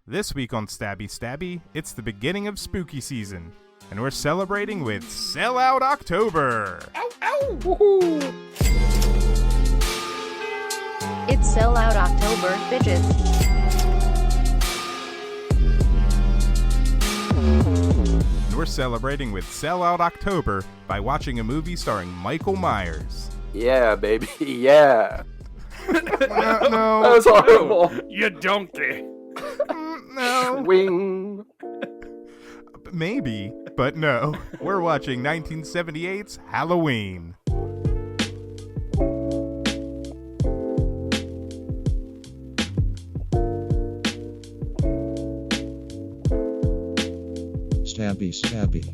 This week on Stabby Stabby, it's the beginning of spooky season, and we're celebrating with Sellout October! Ow, ow! Woohoo! It's Sellout October, bitches. And we're celebrating with Sellout October by watching a movie starring Michael Myers. Yeah, baby, yeah. No. That was horrible. You donkey. No. Wing. Maybe, but no. We're watching 1978's Halloween. Stabby Stabby.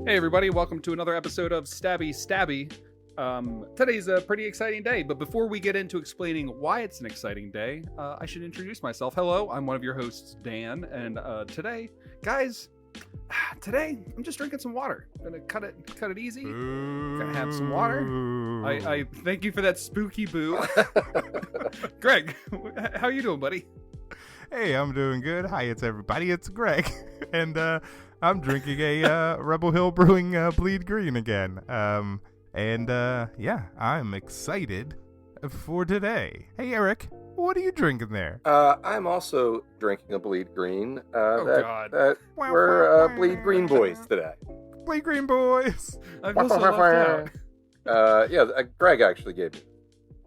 Hey everybody, welcome to another episode of Stabby Stabby. Today's a pretty exciting day, but before we get into explaining why it's an exciting day, I should introduce myself. Hello, I'm one of your hosts, Dan, and today, guys, I'm just drinking some water. I'm gonna cut it easy. Gonna have some water. I thank you for that spooky boo. Greg, how you doing, buddy? Hey, I'm doing good. Hi, it's everybody. It's Greg, and I'm drinking a Rebel Hill Brewing Bleed Green again. Yeah, I'm excited for today. Hey, Eric, what are you drinking there? I'm also drinking a Bleed Green. God. We're Bleed Green boys today. Bleed Green boys. I feel so left out. Greg actually gave me.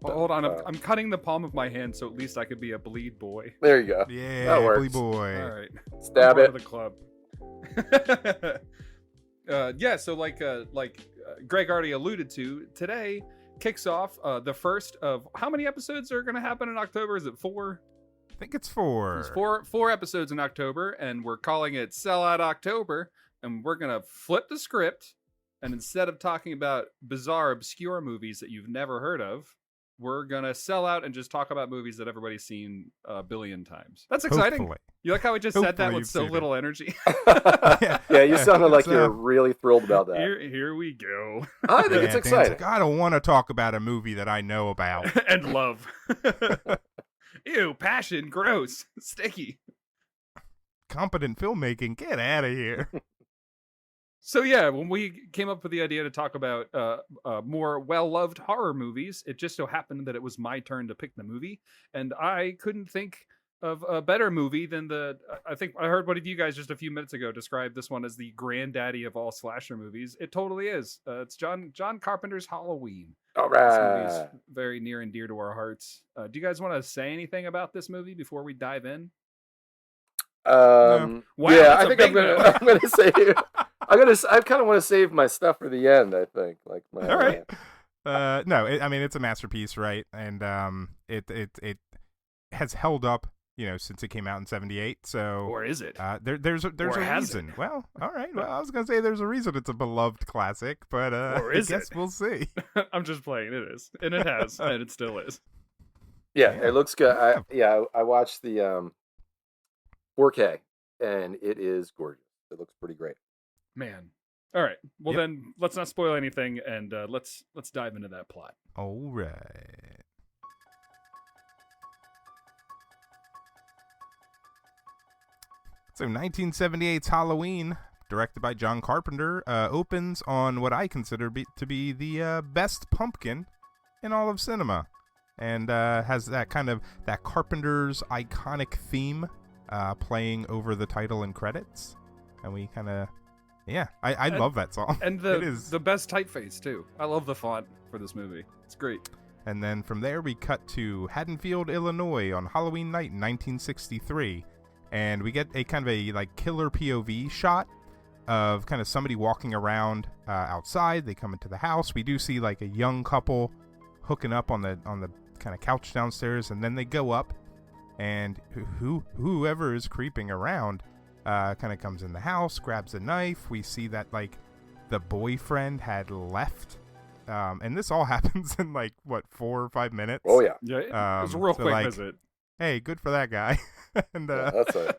Well, hold on, I'm cutting the palm of my hand, so at least I could be a bleed boy. There you go. Yeah, That works. Bleed boy. All right, Stab I'm it. part of the club. So like Greg already alluded to, today kicks off the first of how many episodes are going to happen in October? Is it 4? I think it's 4. There's four episodes in October, and we're calling it Sellout October, and we're going to flip the script, and instead of talking about bizarre, obscure movies that you've never heard of, we're going to sell out and just talk about movies that everybody's seen a billion times. That's exciting. Hopefully. You like how I just said that Hopefully with you've so seen little energy? Yeah, you sounded like you're really thrilled about that. Here we go. I think it's Dan's exciting. like, I don't want to talk about a movie that I know about. And love. Ew, passion, gross, sticky. Competent filmmaking, get out of here. So yeah, when we came up with the idea to talk about more well-loved horror movies, it just so happened that it was my turn to pick the movie, and I couldn't think of a better movie than I think I heard one of you guys just a few minutes ago describe this one as the granddaddy of all slasher movies. It totally is. It's John Carpenter's Halloween. All This movie right. is very near and dear to our hearts. Do you guys want to say anything about this movie before we dive in? Wow, Wow, yeah, that's I a think big no. I'm gonna save. I kind of want to save my stuff for the end. I think, like my. All right. No, it's a masterpiece, right? And it has held up, since it came out in '78. So, Or is it? there's a has reason. Well, all right. Well, I was gonna say there's a reason it's a beloved classic, but Or is I guess it? we'll see. I'm just playing. It is, and it has, and it still is. Yeah, Yeah. it looks good. I watched the 4K, and it is gorgeous. It looks pretty great. Man. All right. Well, Yep. then let's not spoil anything, and let's dive into that plot. All right. So 1978's Halloween, directed by John Carpenter, opens on what I consider to be the best pumpkin in all of cinema, and has that Carpenter's iconic theme playing over the title and credits, and we kind of, I love that song. And It is. the best typeface too. I love the font for this movie. It's great. And then from there we cut to Haddonfield, Illinois on Halloween night in 1963. And we get a kind of a killer POV shot of kind of somebody walking around outside. They come into the house. We do see a young couple hooking up on the kind of couch downstairs, and then they go up, and whoever is creeping around kind of comes in the house, grabs a knife. We see that the boyfriend had left. And this all happens in 4 or 5 minutes. Oh yeah, Yeah, it was a real so, quick visit. Hey, good for that guy. And that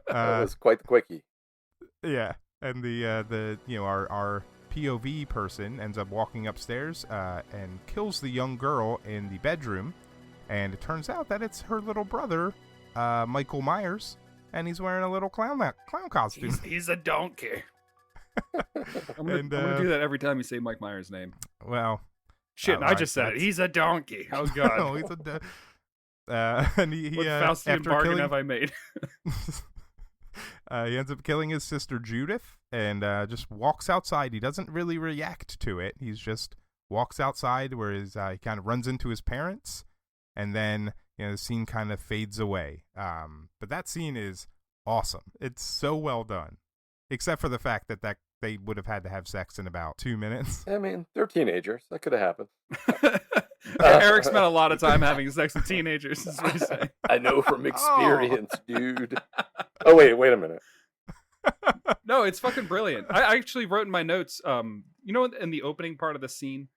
was quite the quickie. yeah, and our POV person ends up walking upstairs and kills the young girl in the bedroom, and it turns out that it's her little brother, Michael Myers, and he's wearing a little clown costume. He's a donkey. I'm gonna do that every time you say Mike Myers' name. Well, shit, I just said it. He's a donkey. Oh god. No, he's and he what Faustian after bargain killing, have I made? he ends up killing his sister Judith and just walks outside. He doesn't really react to it. He's just walks outside where he kind of runs into his parents, and then the scene kind of fades away. But that scene is awesome. It's so well done, except for the fact that they would have had to have sex in about 2 minutes. I mean, they're teenagers. That could have happened. Eric spent a lot of time having sex with teenagers, is what he's saying. I know from experience, dude. Oh, wait a minute. No, it's fucking brilliant. I actually wrote in my notes, in the opening part of the scene,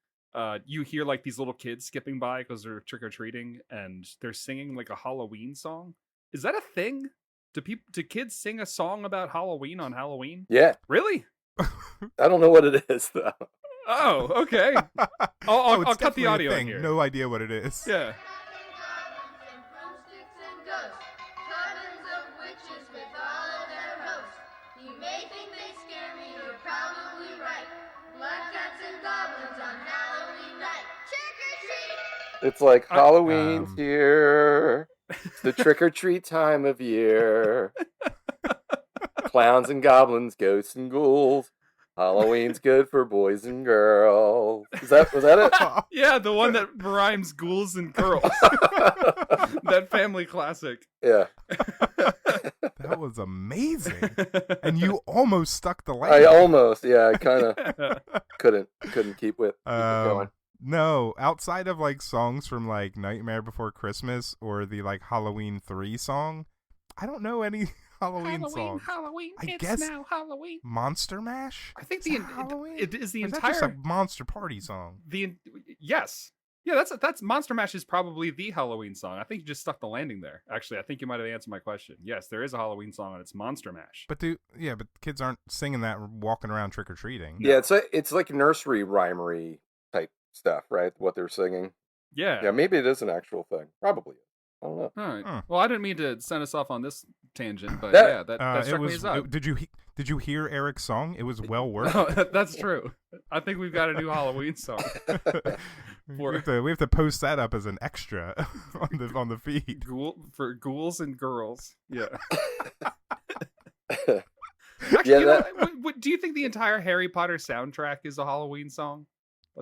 you hear like these little kids skipping by because they're trick-or-treating, and they're singing like a Halloween song. Is that a thing? Do kids sing a song about Halloween on Halloween? Yeah. Really? I don't know what it is, though. Oh, okay. I'll cut the audio in here. No idea what it is. Yeah. It's like Halloween's here. It's the trick-or-treat time of year. Clowns and goblins, ghosts and ghouls. Halloween's good for boys and girls. Was that it? Yeah, the one that rhymes ghouls and girls. That family classic. Yeah. That was amazing. And you almost stuck the landing. I kind of couldn't keep it going. No, outside of like songs from like Nightmare Before Christmas or the like Halloween 3 song, I don't know any Halloween songs. Halloween, I it's guess now Halloween. Monster Mash? I think Halloween? it is the or is entire that just a Monster Party song. Yes. Yeah, that's Monster Mash is probably the Halloween song. I think you just stuck the landing there. Actually, I think you might have answered my question. Yes, there is a Halloween song and it's Monster Mash. But kids aren't singing that walking around trick or treating. Yeah, it's like nursery rhymery type stuff, right? What they're singing. Yeah, maybe it is an actual thing. Probably. I don't know. All right. Well, I didn't mean to send us off on this tangent, but that struck me as odd. Did you hear Eric's song? It was well worth No, it. that's true. I think we've got a new Halloween song. We have to post that up as an extra on the feed. For ghouls and girls. Yeah. Yeah, do you think the entire Harry Potter soundtrack is a Halloween song?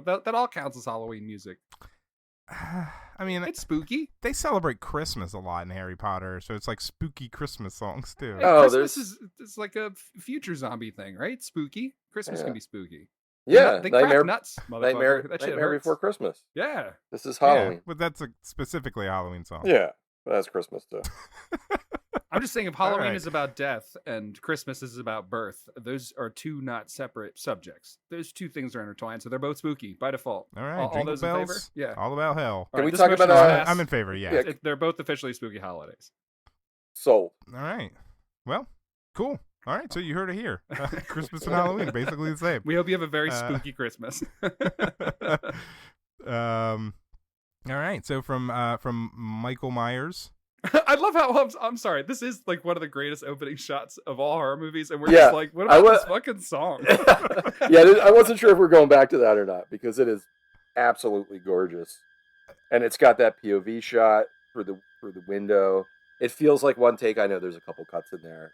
That all counts as Halloween music. I mean, it's spooky. They celebrate Christmas a lot in Harry Potter, so it's like spooky Christmas songs too. Hey, Christmas is like a future zombie thing, right? Spooky. Christmas can be spooky. Yeah, they crack nuts. Nightmare Before Christmas. Yeah, this is Halloween. Yeah, but that's specifically a Halloween song. Yeah, that's Christmas too. I'm just saying, if Halloween is about death and Christmas is about birth, those are two not separate subjects. Those two things are intertwined, so they're both spooky by default. All right, all those bells, in favor? Yeah, all about hell. Can we talk about? I'm in favor. Yeah, they're both officially spooky holidays. Sold. All right. Well, cool. All right, so you heard it here. Christmas and Halloween, basically the same. We hope you have a very spooky Christmas. All right, so from Michael Myers. I love how I'm sorry. This is like one of the greatest opening shots of all horror movies, and we're just like, what about this fucking song? I wasn't sure if we're going back to that or not because it is absolutely gorgeous, and it's got that POV shot through the window. It feels like one take. I know there's a couple cuts in there.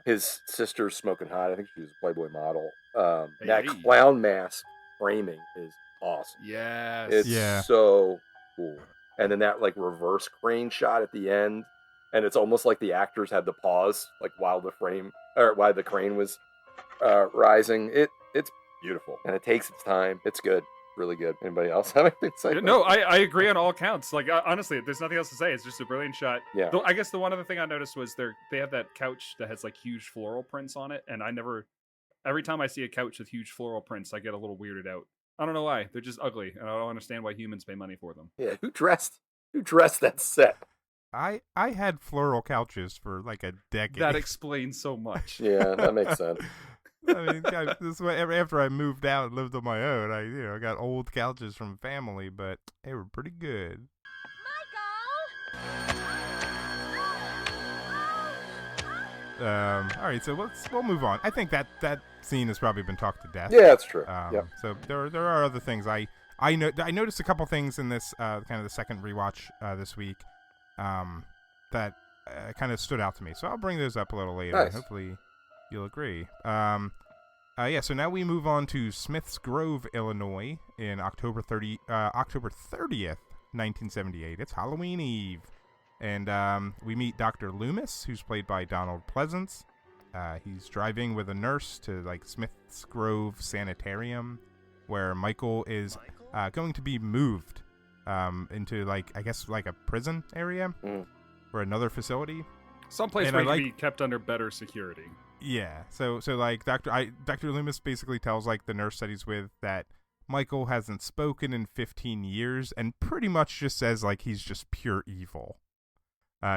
His sister's smoking hot. I think she was a Playboy model. That clown mask framing is awesome. Yes, it's so cool. And then that like reverse crane shot at the end, and it's almost like the actors had to pause like while the crane was rising. It's beautiful, and it takes its time. It's good, really good. Anybody else have anything to say? No, I agree on all counts. Like honestly, there's nothing else to say. It's just a brilliant shot. Yeah. I guess the one other thing I noticed was they have that couch that has like huge floral prints on it, and every time I see a couch with huge floral prints, I get a little weirded out. I don't know why. They're just ugly, and I don't understand why humans pay money for them. Yeah, who dressed that set? I had floral couches for like a decade. That explains so much. Yeah, that makes sense. I mean, this way, after I moved out and lived on my own, I got old couches from family, but they were pretty good. My All right, so we'll move on. I think that scene has probably been talked to death. Yeah, that's true. Yep. So there are other things. I noticed a couple things in this kind of the second rewatch this week that kind of stood out to me. So I'll bring those up a little later. Nice. Hopefully you'll agree. So now we move on to Smith's Grove, Illinois, in October 30th, 1978. It's Halloween Eve. And we meet Dr. Loomis, who's played by Donald Pleasence. He's driving with a nurse to like Smith's Grove Sanitarium, where Michael is going to be moved into like, I guess, like a prison area or another facility. Someplace where he can be kept under better security. Yeah. So like Dr. Loomis basically tells like the nurse that he's with that Michael hasn't spoken in 15 years and pretty much just says like he's just pure evil.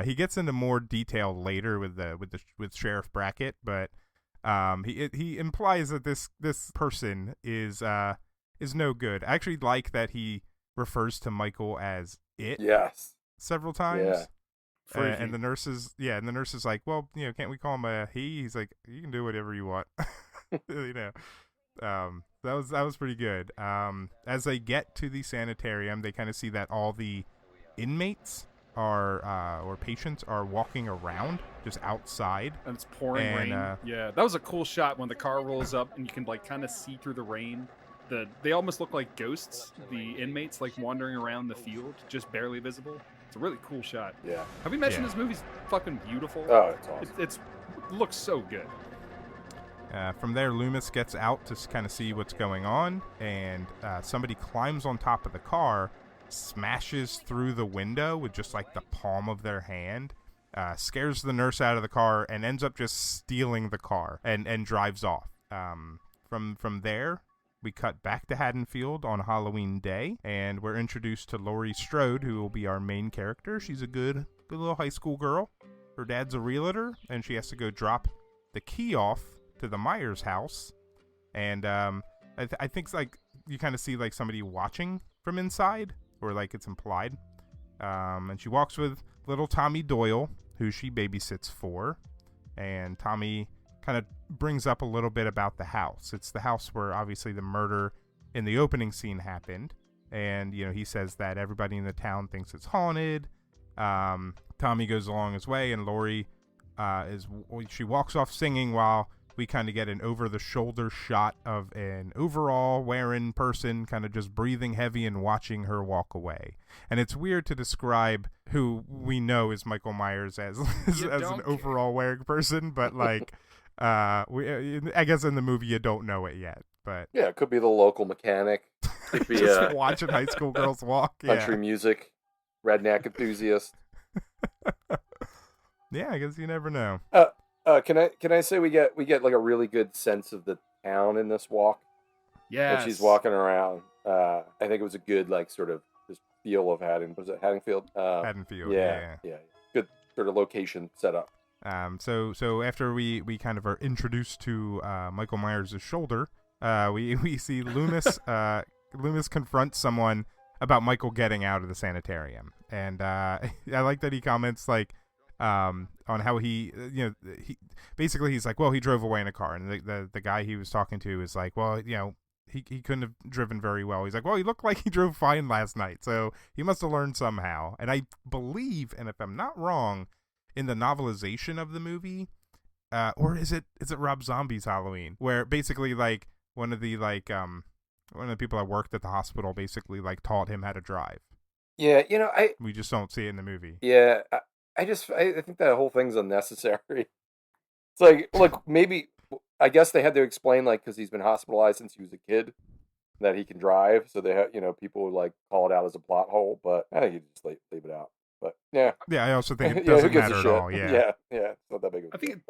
He gets into more detail later with Sheriff Brackett, but he implies that this person is no good. I actually like that he refers to Michael as it. Yes. Several times. Yeah. And the nurse is like, well, can't we call him a he? He's like, you can do whatever you want. That was pretty good. As they get to the sanitarium, they kind of see that all the inmates or patients are walking around just outside, and it's pouring rain. Yeah, that was a cool shot when the car rolls up and you can like kind of see through the rain. They almost look like ghosts. The inmates like wandering around the field, just barely visible. It's a really cool shot. Yeah. Have we mentioned this movie's fucking beautiful? Oh, it's awesome. It looks so good. From there, Loomis gets out to kind of see what's going on, and somebody climbs on top of the car, smashes through the window with just like the palm of their hand, scares the nurse out of the car, and ends up just stealing the car and drives off. From there, we cut back to Haddonfield on Halloween Day, and we're introduced to Laurie Strode, who will be our main character. She's a good little high school girl. Her dad's a realtor, and she has to go drop the key off to the Myers house. And I think like you kind of see like somebody watching from inside, or like it's implied. And she walks with little Tommy Doyle, who she babysits for, and Tommy kind of brings up a little bit about the house. It's the house where obviously the murder in the opening scene happened, and he says that everybody in the town thinks it's haunted. Tommy goes along his way, and Laurie she walks off singing while we kind of get an over-the-shoulder shot of an overall wearing person kind of just breathing heavy and watching her walk away. And it's weird to describe who we know is Michael Myers as an overall wearing person, but like I guess in the movie you don't know it yet. But yeah, it could be the local mechanic. Could be just watching high school girls walk. Country music, redneck enthusiast. Yeah, I guess you never know. Can I say we get like a really good sense of the town in this walk? Yeah. When she's walking around, I think it was a good like sort of this feel of Haddonfield? Haddonfield. Yeah. Good sort of location setup. So after we kind of are introduced to Michael Myers' shoulder, we see Loomis Loomis confronts someone about Michael getting out of the sanitarium, and I like that he comments like on how he he's like, well, he drove away in a car, and the guy he was talking to is like, well, he couldn't have driven very well. He's like, well, he looked like he drove fine last night, so he must have learned somehow. And I believe, and if I'm not wrong, in the novelization of the movie, or is it Rob Zombie's Halloween, where basically like one of the people that worked at the hospital basically like taught him how to drive. Yeah, we just don't see it in the movie. Yeah, I think that whole thing's unnecessary. It's like, look, maybe I guess they had to explain like because he's been hospitalized since he was a kid that he can drive, so they have people would like call it out as a plot hole, but I think you just leave it out. But yeah, I also think it doesn't matter at all. Yeah, it's not that big of a I think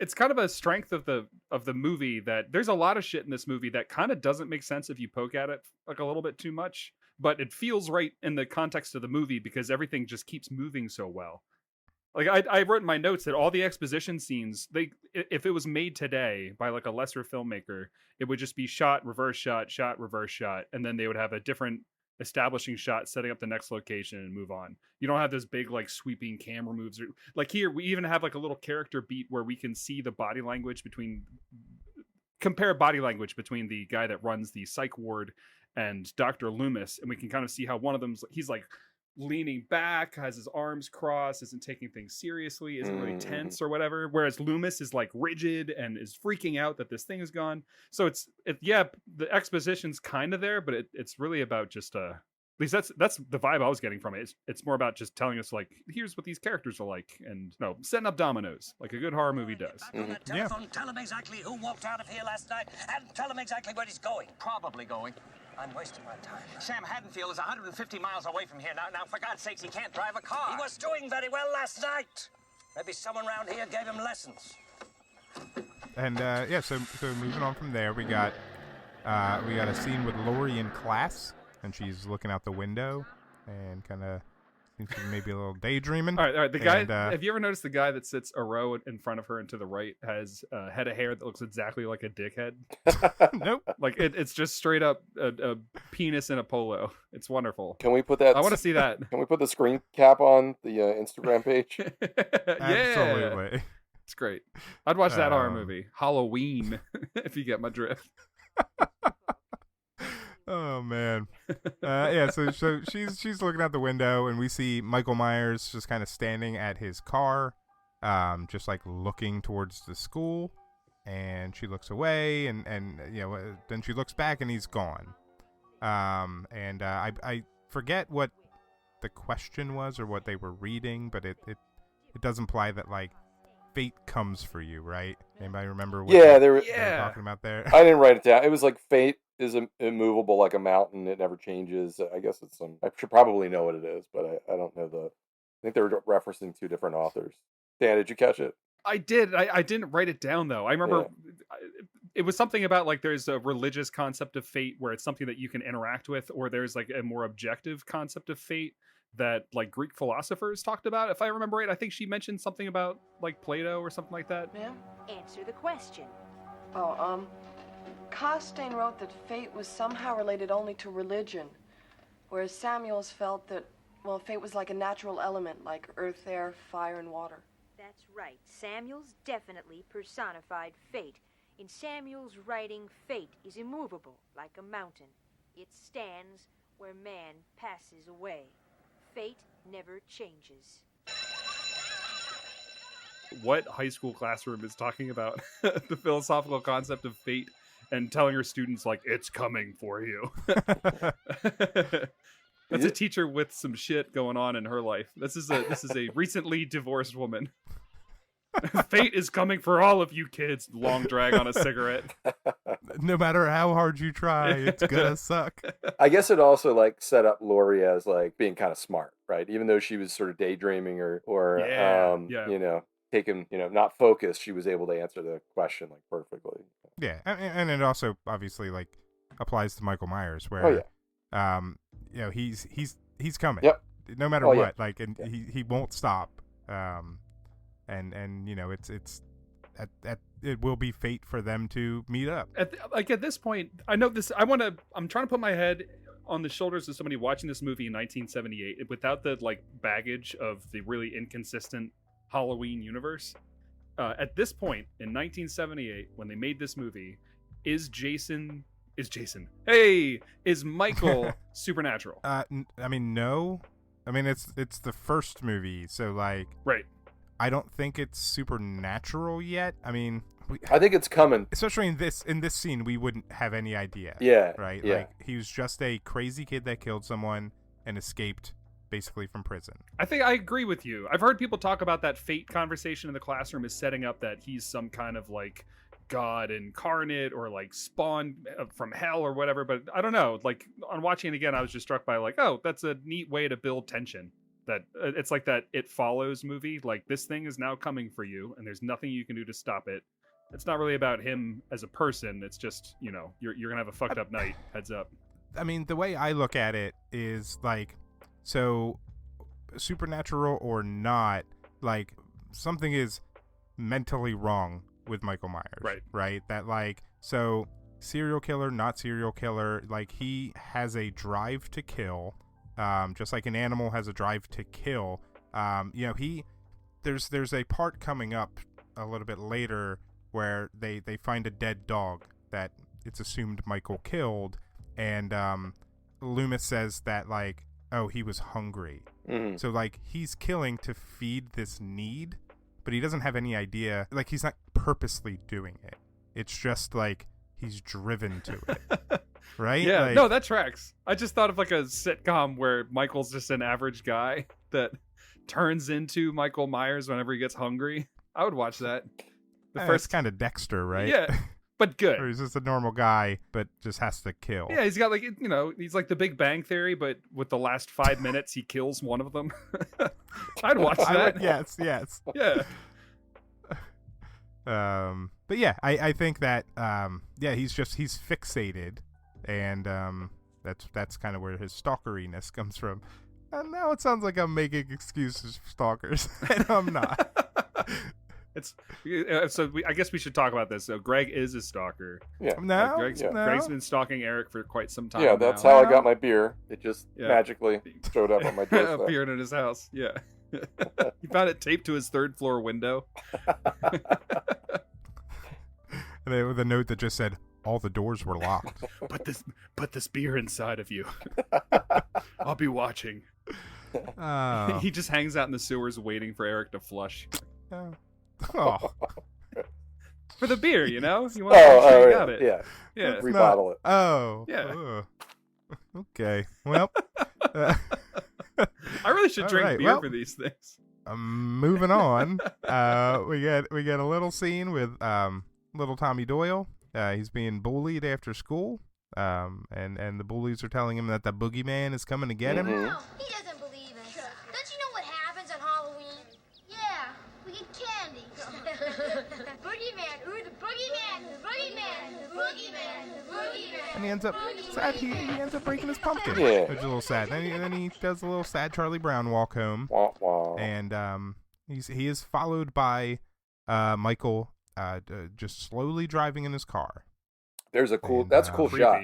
it's kind of a strength of the movie that there's a lot of shit in this movie that kind of doesn't make sense if you poke at it like a little bit too much, but it feels right in the context of the movie because everything just keeps moving so well. Like I wrote in my notes that all the exposition scenes, if it was made today by like a lesser filmmaker, it would just be shot, reverse shot, reverse shot, and then they would have a different establishing shot, setting up the next location, and move on. You don't have those big like sweeping camera moves. Like here, we even have like a little character beat where we can see the body language compare body language between the guy that runs the psych ward and Dr. Loomis, and we can kind of see how one of them's he's like leaning back, has his arms crossed, isn't taking things seriously, isn't really tense or whatever, whereas Loomis is like rigid and is freaking out that this thing is gone. So the exposition's kind of there, but it's really about just at least that's the vibe I was getting from it. It's more about just telling us like, here's what these characters are like, and setting up dominoes like a good horror movie does. Telephone, tell him exactly who walked out of here last night, and tell him exactly where he's going. Probably going. I'm wasting my time. Sam Haddonfield is 150 miles away from here. Now, for God's sakes, he can't drive a car. He was doing very well last night. Maybe someone around here gave him lessons. And so moving on from there, we got a scene with Laurie in class, and she's looking out the window and kind of seems to be maybe a little daydreaming. All right. The guy. Have you ever noticed the guy that sits a row in front of her and to the right has a head of hair that looks exactly like a dickhead? Nope. Like it's just straight up a penis in a polo. It's wonderful. Can we put that? I want to see that. Can we put the screen cap on the Instagram page? Absolutely. It's great. I'd watch that horror movie. Halloween, if you get my drift. Oh man, So she's looking out the window, and we see Michael Myers just kind of standing at his car, just like looking towards the school. And she looks away, and then she looks back, and he's gone. I forget what the question was or what they were reading, but it does imply that like fate comes for you, right? Anybody remember what they were talking about there? I didn't write it down. It was like fate is immovable like a mountain. It never changes. I guess I should probably know what it is, but I don't know I think they were referencing two different authors. Dan, did you catch it? I did. I didn't write it down though. I remember it was something about like there's a religious concept of fate where it's something that you can interact with, or there's like a more objective concept of fate that like Greek philosophers talked about. If I remember right, I think she mentioned something about like Plato or something like that. Ma'am? Answer the question. Costain wrote that fate was somehow related only to religion, whereas Samuels felt that, fate was like a natural element, like earth, air, fire, and water. That's right. Samuels definitely personified fate. In Samuel's writing, fate is immovable, like a mountain. It stands where man passes away. Fate never changes. What high school classroom is talking about the philosophical concept of fate and telling her students like it's coming for you? That's a teacher with some shit going on in her life. This is a recently divorced woman. Fate is coming for all of you kids. Long drag on a cigarette. No matter how hard you try, it's gonna suck. I guess it also like set up Laurie as like being kind of smart, right? Even though she was sort of daydreaming or taken, not focused, she was able to answer the question like perfectly. Yeah, and it also obviously like applies to Michael Myers, where he's coming. Yep. No matter what, like, and he won't stop. And it will be fate for them to meet up. At this point, I'm trying to put my head on the shoulders of somebody watching this movie in 1978 without the like baggage of the really inconsistent Halloween universe. At this point in 1978, when they made this movie, is Michael supernatural? No. It's the first movie, so like, right. I don't think it's supernatural yet. I think it's coming. Especially in this scene, we wouldn't have any idea. Yeah. Right? Yeah. Like, he was just a crazy kid that killed someone and escaped basically from prison. I think I agree with you. I've heard people talk about that fate conversation in the classroom is setting up that he's some kind of like God incarnate or like spawned from hell or whatever. But I don't know. Like, on watching it again, I was just struck by like, oh, that's a neat way to build tension. That it's like that It Follows movie, like this thing is now coming for you and there's nothing you can do to stop it. It's not really about him as a person. It's just, you're gonna have a fucked up night. Heads up. The way I look at it is like, so supernatural or not, like something is mentally wrong with Michael Myers. Right. That like, so serial killer, not serial killer. Like, he has a drive to kill, just like an animal has a drive to kill. There's a part coming up a little bit later where they find a dead dog that it's assumed Michael killed, and Loomis says that, like, oh, he was hungry. Mm-hmm. So, like, he's killing to feed this need, but he doesn't have any idea. Like, he's not purposely doing it. It's just, like, he's driven to it. Right? Yeah, like, no, that tracks. I just thought of, like, a sitcom where Michael's just an average guy that turns into Michael Myers whenever he gets hungry. I would watch that. It's kind of Dexter, right? Yeah, but good. Or he's just a normal guy, but just has to kill. Yeah, he's got, like, he's like the Big Bang Theory, but with the last 5 minutes, he kills one of them. I'd watch that. Yes. Yeah. But yeah, I think that, he's fixated, and that's kind of where his stalkeriness comes from. And now it sounds like I'm making excuses for stalkers, and I'm not. I guess we should talk about this. So Greg is a stalker. Yeah. No, Greg's been stalking Eric for quite some time. Yeah, that's how I got my beer. It just magically showed up on my doorstep. Appeared in his house. Yeah. He found it taped to his 3rd floor window. And with a note that just said, all the doors were locked. Put this beer inside of you. I'll be watching. Oh. He just hangs out in the sewers waiting for Eric to flush. Oh. For the beer, you want to make sure you got it. Yeah. Rebottle it. Oh. Yeah. Okay. Well. I really should drink beer for these things. Moving on. We get a little scene with little Tommy Doyle. He's being bullied after school. And the bullies are telling him that the boogeyman is coming to get him. No, he doesn't believe us. Don't you know what happens on Halloween? Yeah, we get candy. Boogeyman, ooh, the boogeyman, the boogeyman, the boogeyman, the boogeyman. And he ends up sad. He ends up breaking his pumpkin, Yeah. which is a little sad. And then he does a little sad Charlie Brown walk home. Wah, wah. And he is followed by Michael just slowly driving in his car. There's a cool. That's a cool creepy. shot.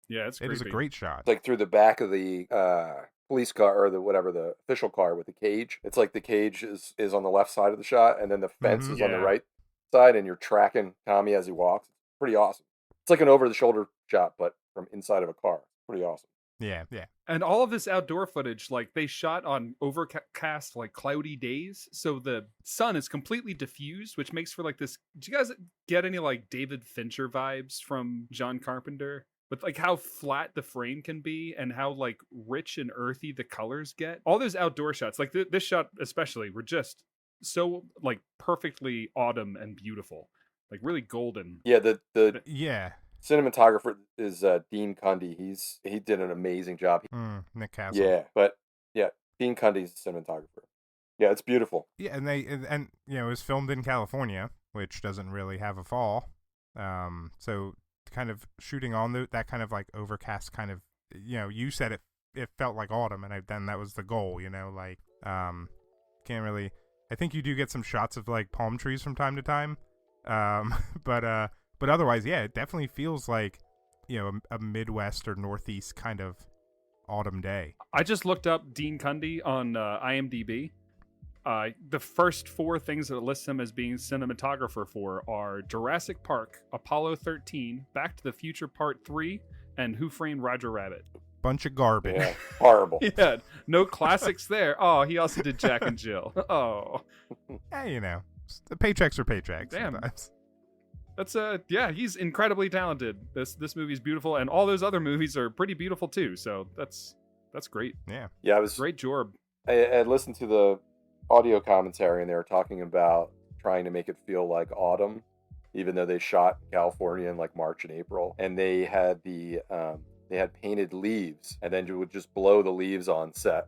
Yeah, it's creepy. It is a great shot. It's like through the back of the police car or the official car with the cage. It's like the cage is on the left side of the shot, and then the fence is on the right side, and you're tracking Tommy as he walks. It's pretty awesome. It's like an over-the-shoulder shot, but from inside of a car. Pretty awesome. Yeah. And all of this outdoor footage, like, they shot on overcast, like, cloudy days, so the sun is completely diffused, which makes for, like, this... Do you guys get any, like, David Fincher vibes from John Carpenter? With, like, how flat the frame can be and how, like, rich and earthy the colors get. All those outdoor shots, like, this shot especially, were just so, like, perfectly autumn and beautiful. Like, really golden. Yeah, the Yeah. cinematographer is Dean Cundy. He did an amazing job. Nick Castle. Yeah, but yeah, Dean Cundy's the cinematographer. Yeah, it's beautiful. Yeah, and it was filmed in California, which doesn't really have a fall. So kind of shooting on that kind of like overcast kind of, you said it felt like autumn, and then that was the goal, like can't really. I think you do get some shots of like palm trees from time to time, but otherwise, yeah, it definitely feels like a Midwest or Northeast kind of autumn day. I just looked up Dean Cundy on IMDb. The first 4 things that it lists him as being cinematographer for are Jurassic Park, Apollo 13, Back to the Future Part 3, and Who Framed Roger Rabbit. Bunch of garbage. Yeah, horrible. Yeah, no classics there. Oh, he also did Jack and Jill. Oh. Hey, the paychecks are paychecks. Damn. Sometimes. That's he's incredibly talented. This movie's beautiful, and all those other movies are pretty beautiful too. So that's great. Yeah. Yeah, it was Great job. I listened to the audio commentary, and they were talking about trying to make it feel like autumn, even though they shot in California in like March and April, and they had they had painted leaves, and then you would just blow the leaves on set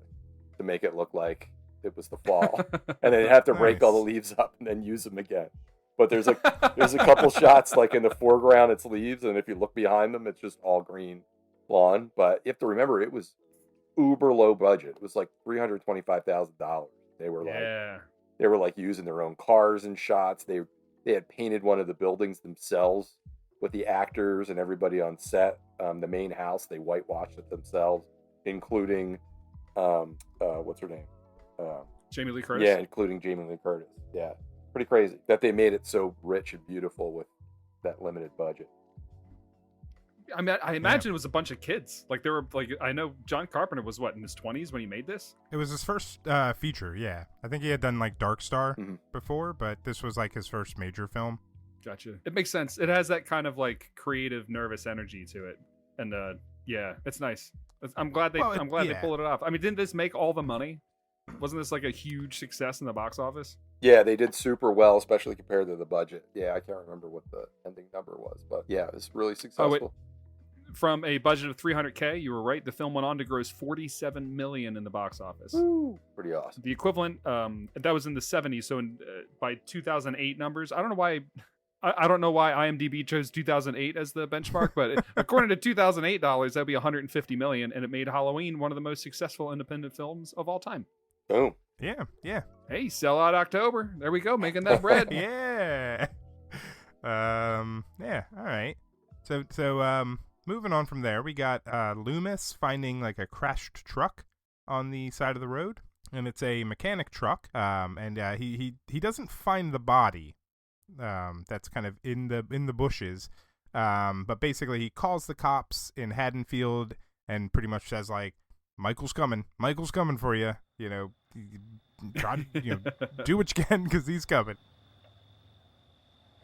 to make it look like it was the fall, and then they'd have to rake all the leaves up and then use them again. But there's a couple shots like in the foreground it's leaves, and if you look behind them, it's just all green lawn. But you have to remember, it was uber low budget. It was like $325,000. They were like using their own cars and shots. They had painted one of the buildings themselves with the actors and everybody on set. The main house, they whitewashed it themselves, including what's her name? Jamie Lee Curtis. Yeah, including Jamie Lee Curtis. Yeah, pretty crazy that they made it so rich and beautiful with that limited budget. I mean, I imagine it was a bunch of kids. Like, there were, like, I know John Carpenter was, what, in his 20s when he made this? It was his first feature, yeah. I think he had done, like, Dark Star before, but this was, like, his first major film. Gotcha. It makes sense. It has that kind of, like, creative, nervous energy to it. And, yeah, it's nice. I'm glad they pulled it off. I mean, didn't this make all the money? Wasn't this, like, a huge success in the box office? Yeah, they did super well, especially compared to the budget. Yeah, I can't remember what the ending number was, but yeah, it was really successful. From a budget of $300K, you were right. The film went on to gross $47 million in the box office. Ooh, pretty awesome. The equivalent, that was in the 70s. So by 2008 numbers, I don't know why IMDb chose 2008 as the benchmark, but according to 2008 dollars, that'd be $150 million, and it made Halloween one of the most successful independent films of all time. Boom. Yeah. Hey, Sellout October. There we go, making that bread. Yeah. Yeah. All right. So moving on from there, we got Loomis finding like a crashed truck on the side of the road, and it's a mechanic truck. And he doesn't find the body. That's kind of in the bushes. But basically, he calls the cops in Haddonfield and pretty much says like, Michael's coming for you. You know, try to do what you can because he's coming.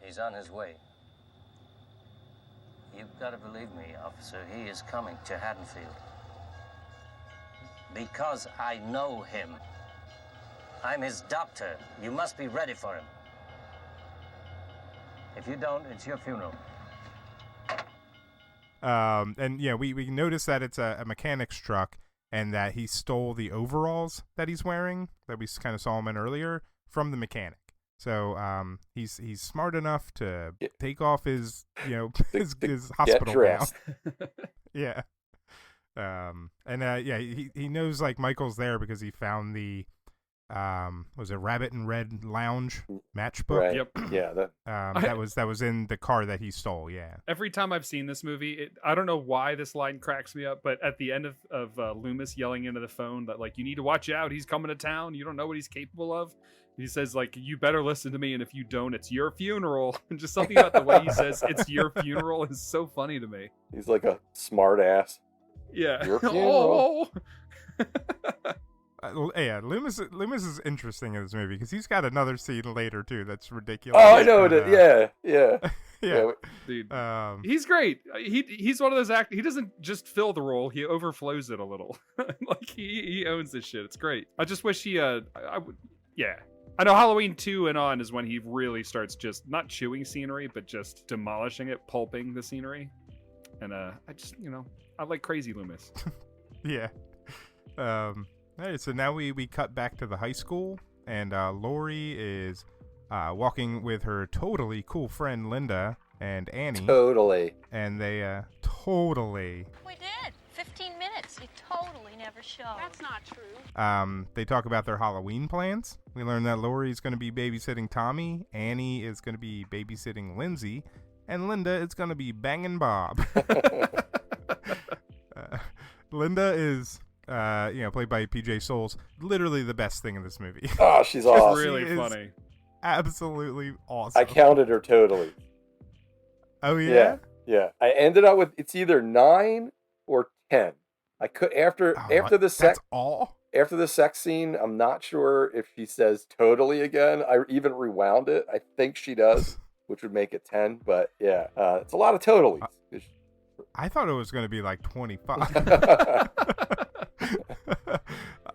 He's on his way. You've got to believe me, officer. He is coming to Haddonfield. Because I know him. I'm his doctor. You must be ready for him. If you don't, it's your funeral. And yeah, we notice that it's a mechanic's truck and that he stole the overalls that he's wearing that we kind of saw him in earlier from the mechanic. So he's smart enough to take off his his hospital gown. Yeah. He knows like Michael's there because he found the was it Rabbit and Red Lounge matchbook? Right. Yep. Yeah, that was in the car that he stole. Yeah. Every time I've seen this movie, I don't know why this line cracks me up, but at the end of Loomis yelling into the phone that like, you need to watch out, he's coming to town, you don't know what he's capable of. He says like, you better listen to me, and if you don't, it's your funeral. And just something about the way he says it's your funeral is so funny to me. He's like a smart ass. Yeah. Your funeral. Yeah, Loomis is interesting in this movie because he's got another scene later too that's ridiculous. Oh, I know it. Yeah. Dude, he's great. He's one of those actors. He doesn't just fill the role; he overflows it a little. Like he owns this shit. It's great. I just wish he I know Halloween 2 and on is when he really starts just not chewing scenery, but just demolishing it, pulping the scenery. And I just I like crazy Loomis. Yeah. All right, so now we cut back to the high school, and Laurie is walking with her totally cool friend Linda and Annie. Totally. And they totally. We did. 15 minutes. You totally never showed. That's not true. They talk about their Halloween plans. We learn that Laurie's going to be babysitting Tommy, Annie is going to be babysitting Lindsay, and Linda is going to be banging Bob. Linda is, played by PJ Souls, literally the best thing in this movie. Oh, she's awesome. Really funny. Absolutely awesome. I counted her totally. Oh yeah? Yeah. I ended up with it's either 9 or 10. I could after the sex. That's all? After the sex scene, I'm not sure if she says totally again. I even rewound it. I think she does, which would make it 10. But yeah, it's a lot of totally. I thought it was going to be like 25.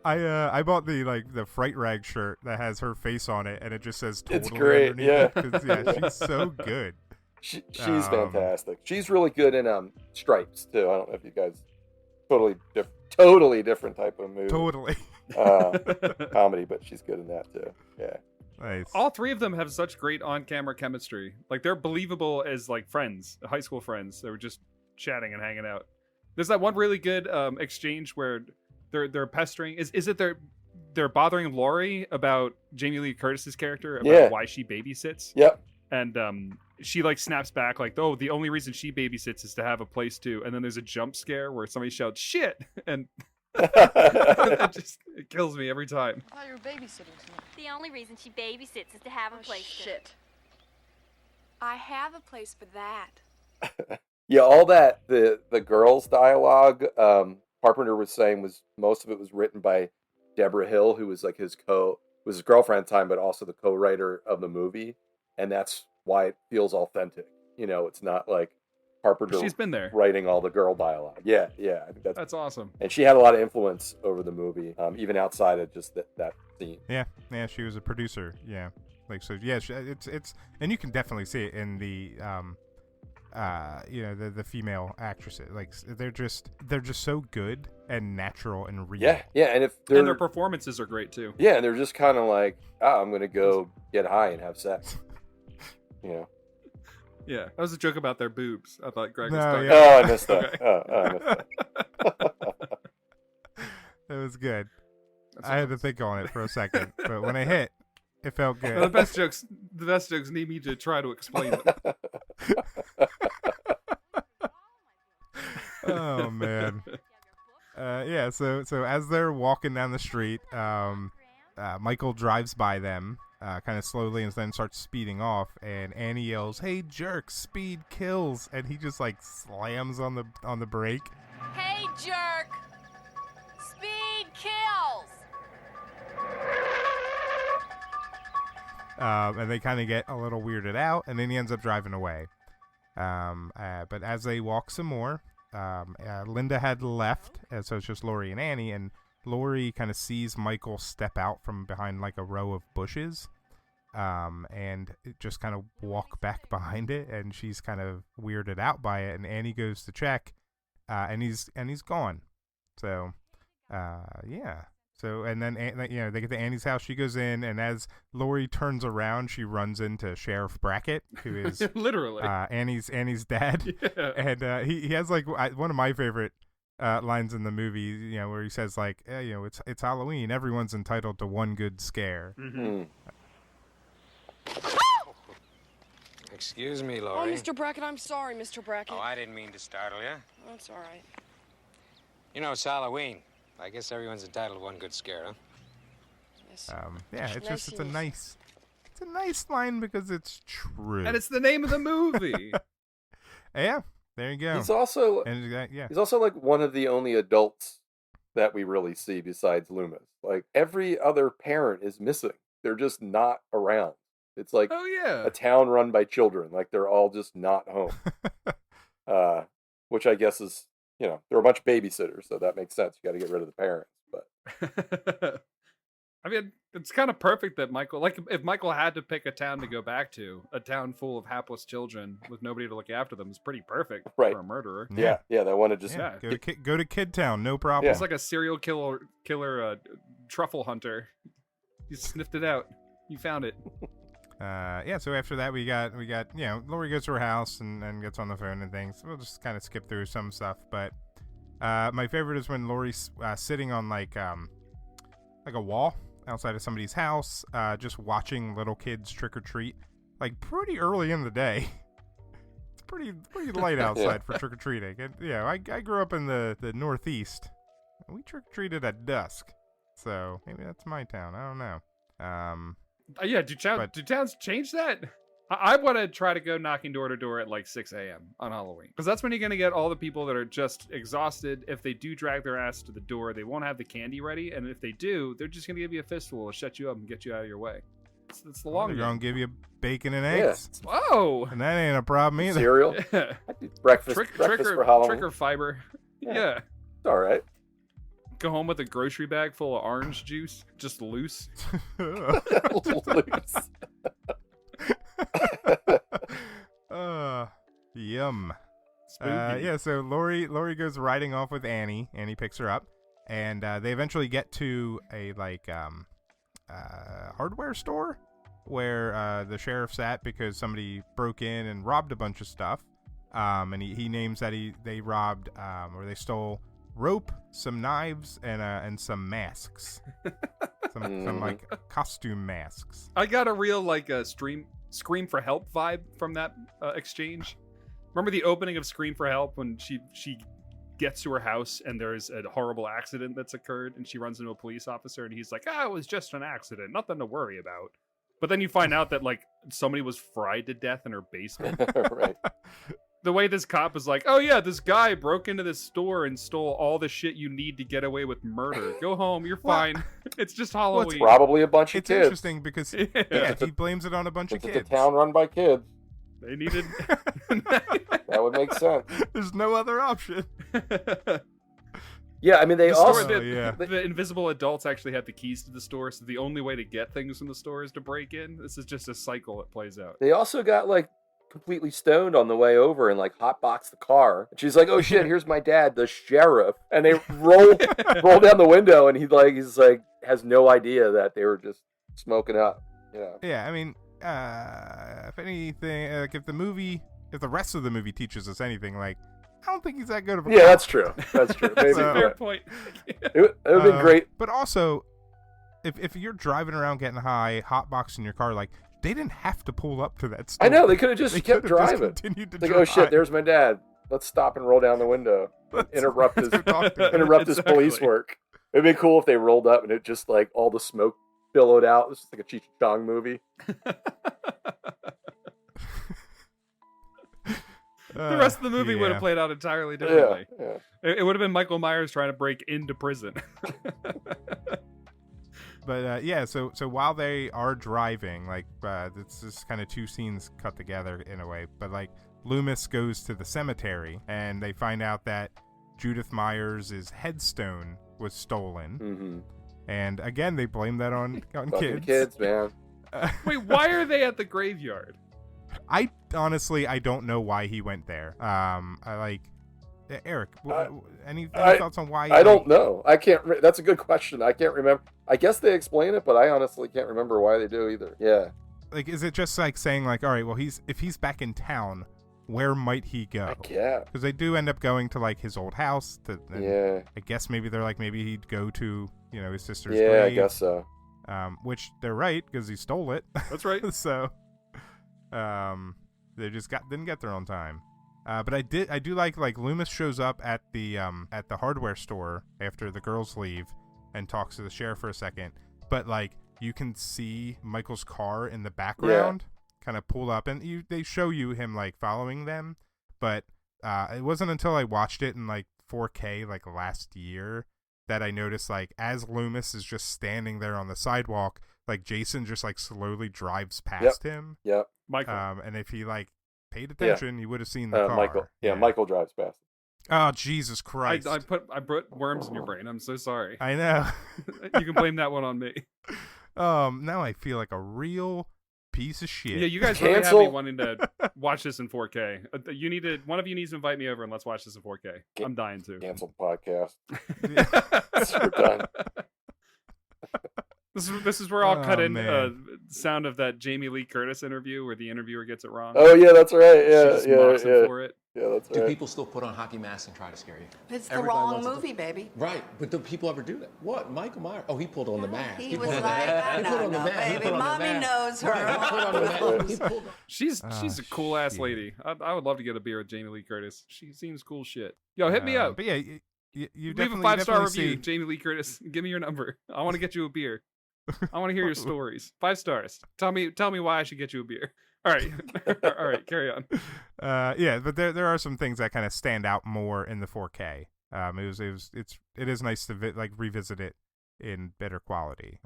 I bought the Fright Rag shirt that has her face on it, and it just says totally. It's great, underneath. Yeah, she's so good. She's fantastic. She's really good in Stripes too. I don't know if you guys totally different type of movie. Totally. Comedy, but she's good in that too. Yeah. Nice. All three of them have such great on-camera chemistry. Like they're believable as like friends, high school friends. They were just chatting and hanging out. There's that one really good exchange where they're pestering. Is it they're bothering Laurie about Jamie Lee Curtis's character about why she babysits? Yep. And she like snaps back like, oh, the only reason she babysits is to have a place to. And then there's a jump scare where somebody shouts shit, and it kills me every time. I thought you were babysitting tonight. The only reason she babysits is to have a place to. Shit. I have a place for that. Yeah, all that the girls' dialogue, Carpenter was saying was most of it was written by Debra Hill, who was like his girlfriend at the time, but also the co-writer of the movie, and that's why it feels authentic. You know, it's not like Carpenter. She's been there writing all the girl dialogue. Yeah, I think that's awesome. And she had a lot of influence over the movie, even outside of just that scene. Yeah, she was a producer. Yeah, like so. Yeah, it's and you can definitely see it in the the female actresses. Like they're just so good and natural and real. Yeah, and their performances are great too. Yeah, and they're just kind of like, I'm gonna go get high and have sex. You know. Yeah, that was a joke about their boobs. I thought Greg was talking. Oh, I missed that. Okay. I missed that. That was good. I had to think on it for a second, but when I hit, it felt good. The best jokes need me to try to explain them. Oh man. Yeah. So as they're walking down the street, Michael drives by them, kind of slowly, and then starts speeding off. And Annie yells, "Hey, jerk! Speed kills!" And he just like slams on the brake. Hey, jerk! Speed kills! And they kind of get a little weirded out, and then he ends up driving away. But as they walk some more, Linda had left, and so it's just Laurie and Annie, and Laurie kind of sees Michael step out from behind like a row of bushes, and just kind of walk back behind it, and she's kind of weirded out by it, and Annie goes to check, and he's gone. So, yeah. So, and then, they get to Annie's house. She goes in, and as Laurie turns around, she runs into Sheriff Brackett, who is literally Annie's dad. Yeah. And he has like one of my favorite lines in the movie, where he says like, it's Halloween. Everyone's entitled to one good scare. Mm-hmm. Excuse me, Laurie. Oh, Mr. Brackett, I'm sorry, Mr. Brackett. Oh, I didn't mean to startle you. That's all right. You know, it's Halloween. I guess everyone's entitled to one good scare, huh? Yes. Yeah, it's a nice line because it's true. And it's the name of the movie. Yeah, there you go. He's also like one of the only adults that we really see besides Loomis. Like every other parent is missing. They're just not around. It's like a town run by children. Like they're all just not home. Which I guess is, they're a bunch of babysitters, so that makes sense. You got to get rid of the parents. But I mean, it's kind of perfect that Michael, like if Michael had to pick a town to go back to, a town full of hapless children with nobody to look after them is pretty perfect for a murderer. Yeah, they want to just go to Kid Town, no problem. It's like a serial killer truffle hunter. You sniffed it out. You found it. So after that we got Laurie goes to her house and gets on the phone and things. We'll just kind of skip through some stuff, but my favorite is when Laurie's sitting on like a wall outside of somebody's house, just watching little kids trick or treat, like pretty early in the day. It's pretty light outside for trick or treating. And I grew up in the Northeast. We trick or treated at dusk, so maybe that's my town. I don't know. Do towns change that? I want to try to go knocking door to door at like 6 a.m. on Halloween. Because that's when you're going to get all the people that are just exhausted. If they do drag their ass to the door, they won't have the candy ready. And if they do, they're just going to give you a fistful to shut you up and get you out of your way. It's the long game. They're going to give you bacon and eggs. Yeah. Whoa! And that ain't a problem either. Cereal. Yeah. Breakfast for Halloween. Trick or fiber. Yeah. It's all right. Go home with a grocery bag full of orange juice, just loose. Loose. Yum. So Laurie goes riding off with Annie. Annie picks her up, and they eventually get to a hardware store where the sheriff's at because somebody broke in and robbed a bunch of stuff. And he names that they robbed or they stole rope, some knives, and some masks. some like costume masks. I got a real like stream Scream for Help vibe from that exchange. Remember the opening of Scream for Help when she gets to her house and there's a horrible accident that's occurred and she runs into a police officer and he's like, it was just an accident, nothing to worry about. But then you find out that like somebody was fried to death in her basement. Right. The way this cop is like, oh yeah, this guy broke into this store and stole all the shit you need to get away with murder. Go home, you're fine. It's just Halloween. It's probably a bunch of It's kids. interesting because he blames it on a bunch of kids. It's a town run by kids. They needed. That would make sense. There's no other option. Yeah, I mean the invisible adults actually had the keys to the store, so the only way to get things from the store is to break in. This is just a cycle that plays out. They also got like completely stoned on the way over and like hotbox the car. And she's like, "Oh shit, here's my dad, the sheriff." And they roll down the window, and he's like has no idea that they were just smoking up. Yeah, I mean, if anything, if the rest of the movie teaches us anything, like, I don't think he's that good of a cop. That's true. That's true. Maybe fair point. It would have been great. But also, if you're driving around getting high, hotboxing your car, like, they didn't have to pull up to that store. I know, they could have just kept driving. Continued to like, drive. oh shit, there's my dad. Let's stop and roll down the window. Interrupt his police work. It'd be cool if they rolled up and it just like all the smoke billowed out. This is like a Cheech and Chong movie. The rest of the movie would have played out entirely differently. Yeah. It would have been Michael Myers trying to break into prison. But so while they are driving, like, it's just kind of two scenes cut together in a way. But like, Loomis goes to the cemetery and they find out that Judith Myers' headstone was stolen. Mm-hmm. And again, they blame that on kids. Kids, man. Wait, why are they at the graveyard? I honestly don't know why he went there. Eric, any thoughts on why? I don't know. I can't. That's a good question. I can't remember. I guess they explain it, but I honestly can't remember why they do either. Yeah. Like, is it just like saying like, all right, well, if he's back in town, where might he go? Yeah. Because they do end up going to like his old house. Yeah. I guess maybe they're like, maybe he'd go to his sister's grave. grave. I guess so. Which they're right because he stole it. That's right. So, they just didn't get there on time. But I do like Loomis shows up at the hardware store after the girls leave and talks to the sheriff for a second. But like, you can see Michael's car in the background, kind of pulled up, and they show you him like following them. But it wasn't until I watched it in like 4K like last year that I noticed, like, as Loomis is just standing there on the sidewalk, like Jason just like slowly drives past him. Yep. Michael. And if he like paid attention, he would have seen the car. Michael. Yeah, Michael drives past. Oh, Jesus Christ! I put worms in your brain. I'm so sorry. I know. You can blame that one on me. Now I feel like a real piece of shit. Yeah, you guys really have me wanting to watch this in 4K. One of you needs to invite me over and let's watch this in 4K. I'm dying to. Cancel podcast. We're done. This is where I'll cut in sound of that Jamie Lee Curtis interview where the interviewer gets it wrong. Oh yeah, that's right. Yeah, she just mocks him for it. Yeah, that's right. Do people still put on hockey masks and try to scare you? It's the wrong movie, baby. Right, but do people ever do that? What? Michael Myers? Oh, he pulled on the mask. He was like, no, baby, mommy knows her. She's a cool ass lady. I would love to get a beer with Jamie Lee Curtis. She seems cool shit. Yo, hit me up. But yeah, you leave a 5-star review, Jamie Lee Curtis. Give me your number. I want to get you a beer. I want to hear your stories. 5 stars. Tell me why I should get you a beer. All right. All right, carry on. Yeah, but there are some things that kind of stand out more in the 4K. It is nice to revisit it in better quality.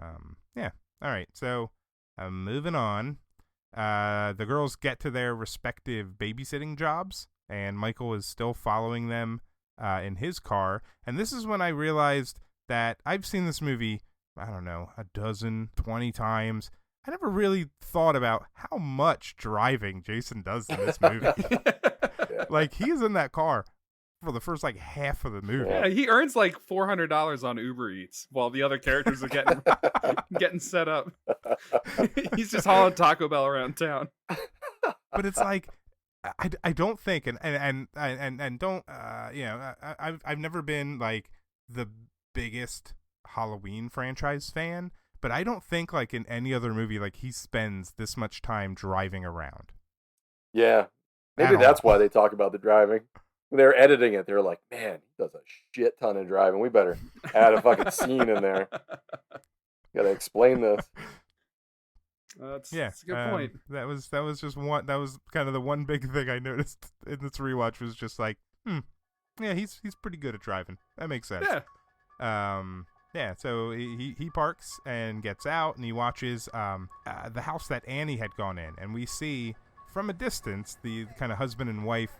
Yeah. All right. So, moving on. The girls get to their respective babysitting jobs, and Michael is still following them in his car. And this is when I realized that I've seen this movie, I don't know, 20 times. I never really thought about how much driving Jason does in this movie. Like, he's in that car for the first half of the movie. Yeah, he earns like $400 on Uber Eats while the other characters are getting set up. He's just hauling Taco Bell around town. But it's like, I don't think and don't I've never been like the biggest Halloween franchise fan, but I don't think like in any other movie like he spends this much time driving around. Yeah. Maybe that's why they talk about the driving. When they're editing it, they're like, man, he does a shit ton of driving. We better add a fucking scene in there. Gotta explain this. That's a good point. That was just one. That was kind of the one big thing I noticed in this rewatch was just like, yeah, he's pretty good at driving. That makes sense. Yeah. Yeah. So he parks and gets out, and he watches the house that Annie had gone in, and we see from a distance the kind of husband and wife.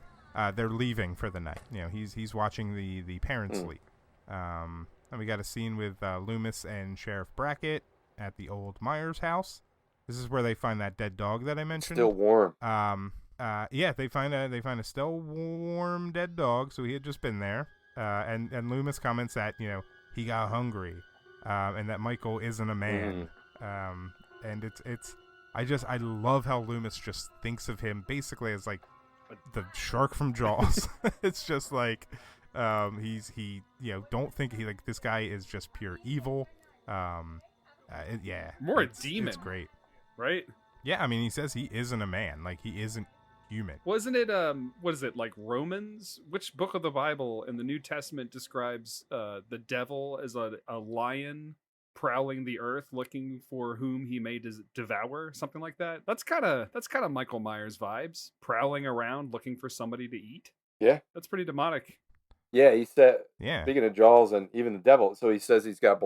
They're leaving for the night. You know, he's watching the parents leave. And we got a scene with Loomis and Sheriff Brackett at the old Myers house. This is where they find that dead dog that I mentioned. Still warm. Yeah, they find a still warm dead dog. So he had just been there. And Loomis comments that he got hungry, and that Michael isn't a man. And I love how Loomis just thinks of him basically as like the shark from Jaws. It's just like don't think this guy is just pure evil. More a demon. It's great, right? Yeah, I mean, he says he isn't a man, like he isn't human. Wasn't it what is it, like Romans? Which book of the Bible in the New Testament describes the devil as a lion prowling the earth looking for whom he may devour, something like that? That's kind of Michael Myers vibes, prowling around looking for somebody to eat. Yeah, that's pretty demonic. Yeah, he said, yeah, speaking of Jaws and even the devil, so he says he's got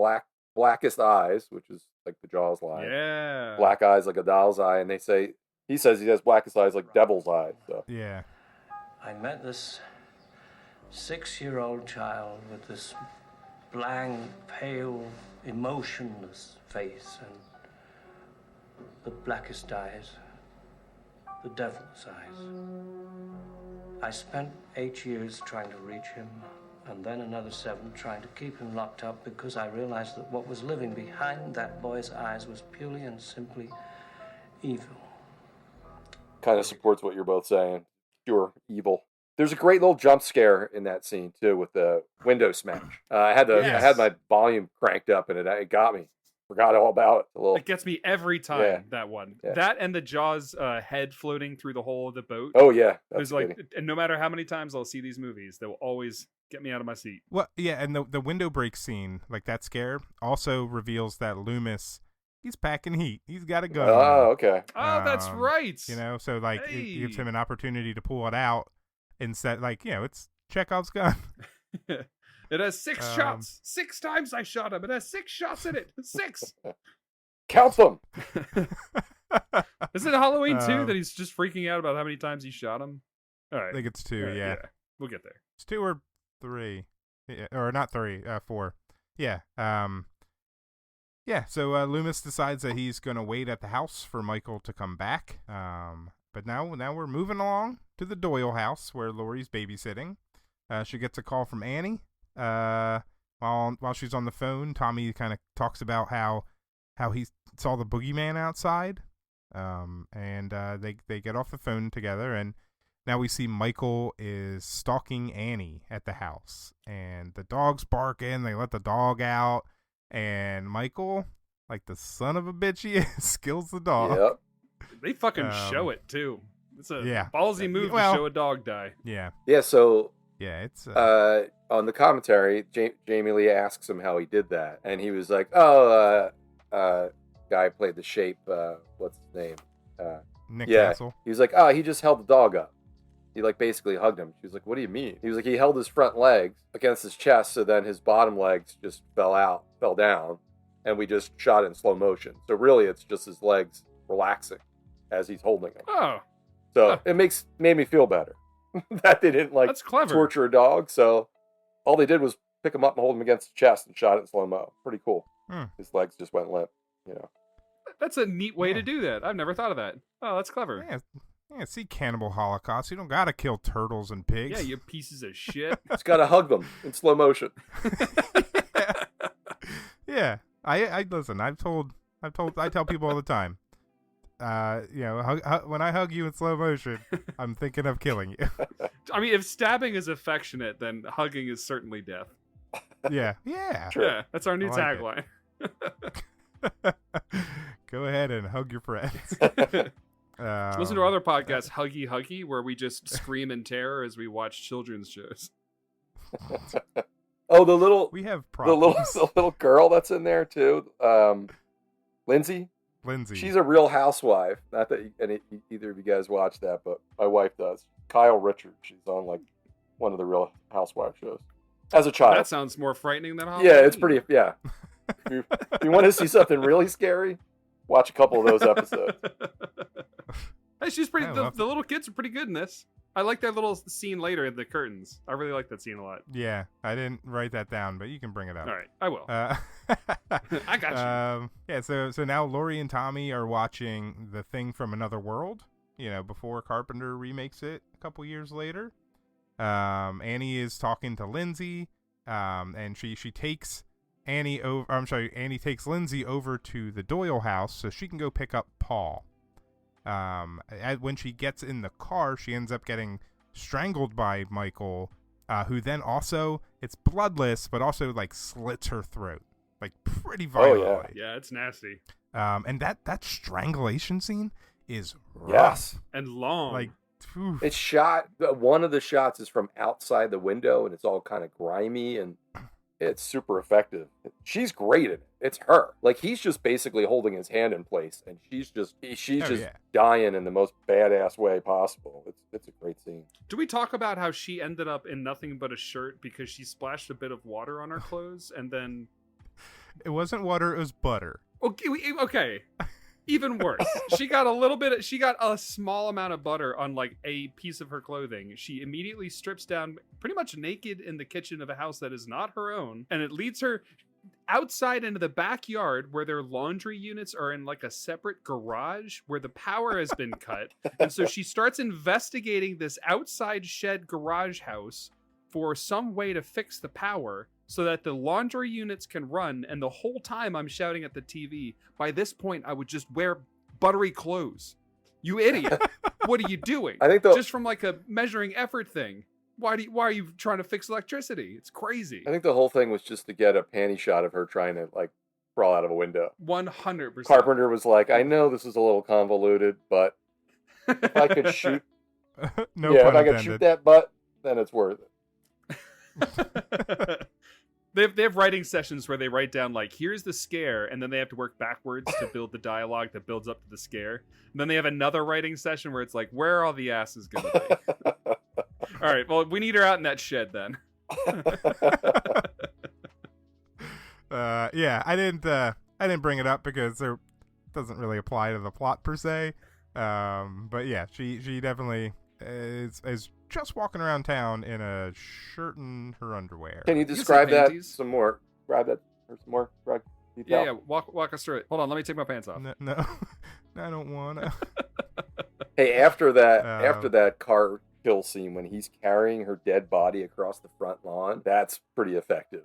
blackest eyes, which is like the Jaws line. Yeah, black eyes like a doll's eye, and he says he has blackest eyes like devil's eyes. So yeah, I met this 6-year-old child with this blank, pale, emotionless face and the blackest eyes, the devil's eyes. I spent 8 years trying to reach him, and then another 7 trying to keep him locked up, because I realized that what was living behind that boy's eyes was purely and simply evil. Kind of supports what you're both saying. Pure evil. There's a great little jump scare in that scene too, with the window smash. I had my volume cranked up, and it got me. Forgot all about it. It gets me every time. Yeah. That one, Yeah. that and the Jaws head floating through the hole of the boat. Oh yeah, it's like, and no matter how many times I'll see these movies, they'll always get me out of my seat. Well, yeah, and the window break scene, like that scare, also reveals that Loomis, he's packing heat. He's got a gun. Oh, okay. Oh, that's right. So like it gives him an opportunity to pull it out instead. Like it's Chekhov's gun. It has 6 shots. 6 times I shot him. It has 6 shots in it. 6. Count them. Is it Halloween 2 that he's just freaking out about how many times he shot him? All right. I think it's 2. Yeah. We'll get there. It's 2 or 3, or not 3. 4. Yeah. Yeah. So Loomis decides that he's gonna wait at the house for Michael to come back. But now we're moving along to the Doyle house where Laurie's babysitting. She gets a call from Annie. While she's on the phone, Tommy kind of talks about how he saw the boogeyman outside. And they get off the phone together, and now we see Michael is stalking Annie at the house, and the dog's barking. They let the dog out, and Michael, like the son of a bitch he is, kills the dog. Yep. They fucking show it too. It's a ballsy move to show a dog die. Yeah. Yeah. So. Yeah, it's on the commentary, Jamie Lee asks him how he did that, and he was like, guy played the shape, what's his name? Nick Castle. He was like, he just held the dog up. He like basically hugged him. She was like, what do you mean? He was like, he held his front legs against his chest, so then his bottom legs just fell down, and we just shot it in slow motion. So really, it's just his legs relaxing as he's holding him. Oh. So it made me feel better. That they didn't That's clever. torture a dog, so all they did was pick him up and hold him against his chest and shot it in slow-mo. Pretty cool. His legs just went limp, That's a neat way to do that. I've never thought of that. Oh, that's clever. Yeah, see Cannibal Holocaust. You don't gotta kill turtles and pigs. Yeah, you pieces of shit. Just gotta hug them in slow motion. Yeah. I listen, I tell people all the time. When I hug you in slow motion, I'm thinking of killing you. I mean, if stabbing is affectionate, then hugging is certainly death. Yeah. True. Yeah, that's our new tagline. Go ahead and hug your friends. Listen to our other podcast, Huggy Huggy, where we just scream in terror as we watch children's shows. Oh, the little we have the little girl that's in there too. Lindsay. She's a Real Housewife. Not that either of you guys watch that, but my wife does. Kyle Richards. She's on like one of the Real Housewife shows. As a child. That sounds more frightening than Halloween. Yeah, it's pretty. Yeah. If you want to see something really scary, watch a couple of those episodes. Hey, she's pretty. The little kids are pretty good in this. I like that little scene later in the curtains. I really like that scene a lot. Yeah, I didn't write that down, but you can bring it up. All right, I will. I got you. Yeah, so now Laurie and Tommy are watching The Thing from Another World, before Carpenter remakes it a couple years later. Annie is talking to Lindsay, and she takes Annie over. Annie takes Lindsay over to the Doyle house so she can go pick up Paul. When she gets in the car, she ends up getting strangled by Michael, who then also, it's bloodless, but also like slits her throat, like pretty violently. Oh, yeah, it's nasty. And that strangulation scene is rough. Yes, and long. Like, oof. It's shot. One of the shots is from outside the window, and it's all kind of grimy, and it's super effective. She's great at it. It's her. Like, he's just basically holding his hand in place, and she's just dying in the most badass way possible. It's a great scene. Do we talk about how she ended up in nothing but a shirt because she splashed a bit of water on her clothes, and then it wasn't water, it was butter. Okay. Even worse. She got a small amount of butter on like a piece of her clothing. She immediately strips down pretty much naked in the kitchen of a house that is not her own. And it leads her outside into the backyard where their laundry units are in like a separate garage where the power has been cut. And so she starts investigating this outside shed garage house for some way to fix the power so that the laundry units can run. And the whole time I'm shouting at the TV, by this point, I would just wear buttery clothes. You idiot. What are you doing? I think just from like a measuring effort thing. Why are you trying to fix electricity? It's crazy. I think the whole thing was just to get a panty shot of her trying to like crawl out of a window. 100%. Carpenter was like, I know this is a little convoluted, but if I could shoot if I could shoot that butt, then it's worth it. They have writing sessions where they write down like, here's the scare, and then they have to work backwards to build the dialogue that builds up to the scare. And then they have another writing session where it's like, where are all the asses going to be? All right, well, we need her out in that shed then. Yeah, I didn't bring it up because it doesn't really apply to the plot per se. But yeah, she definitely is just walking around town in a shirt and her underwear. Can you describe that some more? Grab that for some more, Greg. Yeah. Walk us through it. Hold on, let me take my pants off. No, I don't want to. Hey, after that car kill scene when he's carrying her dead body across the front lawn, that's pretty effective.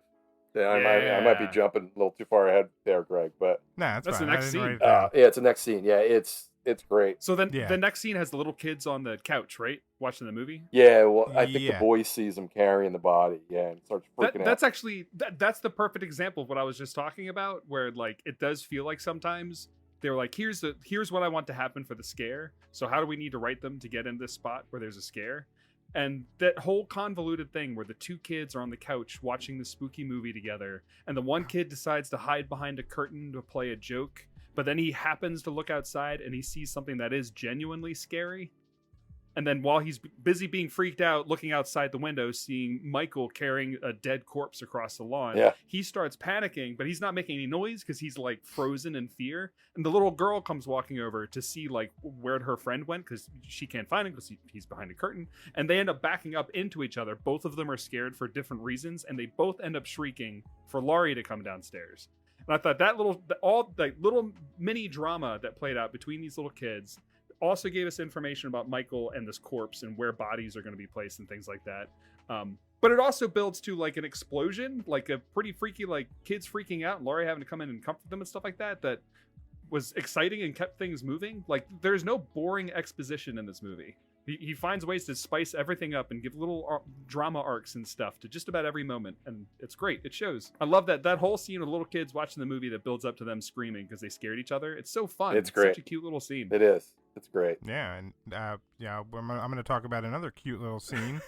I might be jumping a little too far ahead there, Greg, but that's the next scene. Yeah, it's the next scene. Yeah, it's great. So then the next scene has the little kids on the couch, right? Watching the movie? Yeah, well, I think the boy sees him carrying the body, and starts freaking out. That's actually, that's the perfect example of what I was just talking about, where like it does feel like sometimes they're like, here's what I want to happen for the scare. So how do we need to write them to get in this spot where there's a scare? And that whole convoluted thing where the two kids are on the couch watching the spooky movie together, and the one kid decides to hide behind a curtain to play a joke, but then he happens to look outside and he sees something that is genuinely scary. And then while he's busy being freaked out, looking outside the window, seeing Michael carrying a dead corpse across the lawn, he starts panicking, but he's not making any noise because he's like frozen in fear. And the little girl comes walking over to see like where her friend went because she can't find him because he's behind a curtain. And they end up backing up into each other. Both of them are scared for different reasons, and they both end up shrieking for Laurie to come downstairs. And I thought that little mini drama that played out between these little kids also gave us information about Michael and this corpse and where bodies are going to be placed and things like that. But it also builds to like an explosion, like a pretty freaky, like kids freaking out and Laurie having to come in and comfort them and stuff like that. That was exciting and kept things moving. Like there's no boring exposition in this movie. He finds ways to spice everything up and give little drama arcs and stuff to just about every moment, and it's great. It shows. I love that whole scene of little kids watching the movie that builds up to them screaming because they scared each other. It's so fun. It's great. Such a cute little scene. It is. It's great. Yeah, and I'm going to talk about another cute little scene.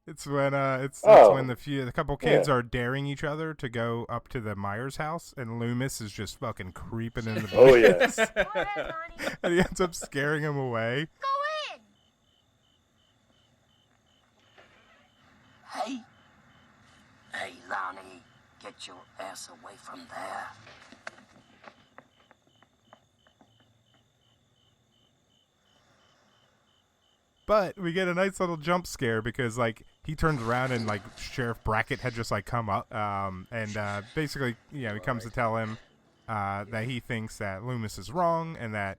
It's when the couple kids are daring each other to go up to the Myers house, and Loomis is just fucking creeping in the bushes. Oh yes. And he ends up scaring him away. Go in. Hey. Hey, Lonnie, get your ass away from there. But we get a nice little jump scare because, like, he turns around and, like, Sheriff Brackett had just, like, come up. And basically, he comes to tell him that he thinks that Loomis is wrong and that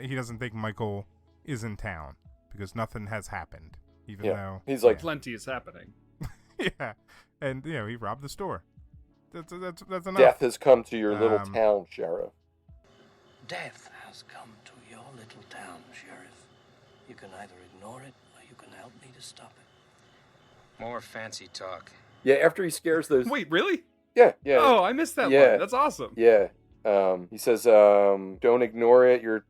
he doesn't think Michael is in town because nothing has happened. Even though... He's like... Plenty is happening. Yeah. And, he robbed the store. That's enough. Death has come to your little town, Sheriff. Death has come to your little town, Sheriff. You can either ignore it, or you can help me to stop it. More fancy talk. Yeah, after he scares those... Wait, really? Yeah. Oh, I missed that one. That's awesome. Yeah. He says, don't ignore it. You're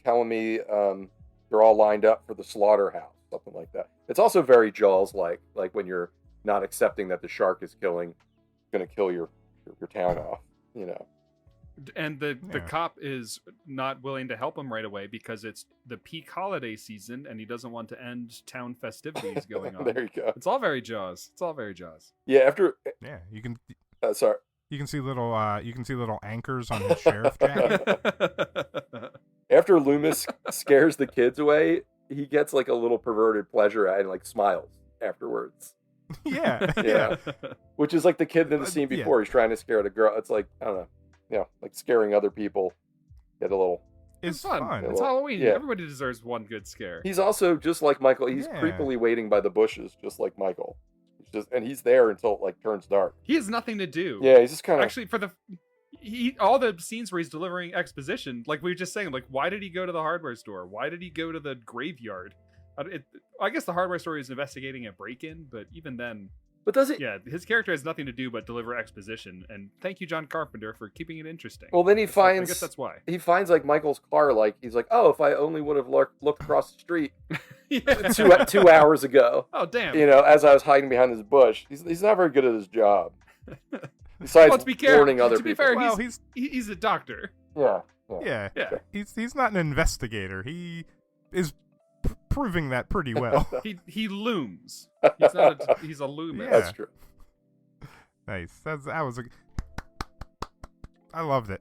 telling me they're all lined up for the slaughterhouse. Something like that. It's also very Jaws-like when you're not accepting that the shark is going to kill your town off, And the cop is not willing to help him right away because it's the peak holiday season and he doesn't want to end town festivities going on. There you go. It's all very Jaws. Yeah, after... Yeah, you can... sorry. You can see little anchors on his sheriff jacket. After Loomis scares the kids away, he gets like a little perverted pleasure and like smiles afterwards. Yeah. Which is like the kid in the scene before. He's trying to scare the girl. It's like, I don't know. Like scaring other people. Get a little... It's fun. It's Halloween. Yeah. Everybody deserves one good scare. He's also just like Michael. He's creepily waiting by the bushes, just like Michael. And he's there until it like turns dark. He has nothing to do. Yeah, he's just kind of... Actually, all the scenes where he's delivering exposition, like we were just saying, like, why did he go to the hardware store? Why did he go to the graveyard? I guess the hardware store is investigating a break-in, but even then... But does it? Yeah, his character has nothing to do but deliver exposition, and thank you, John Carpenter, for keeping it interesting. Well, then he finds... I guess that's why. He finds, like, Michael's car, like, he's like, oh, if I only would have looked across the street 2 hours ago. Oh, damn. As I was hiding behind this bush. He's not very good at his job. Besides warning other people. To be fair, he's a doctor. Yeah. He's not an investigator. He is proving that pretty well. he looms. He's a Loomis. That's true. Nice. I loved it.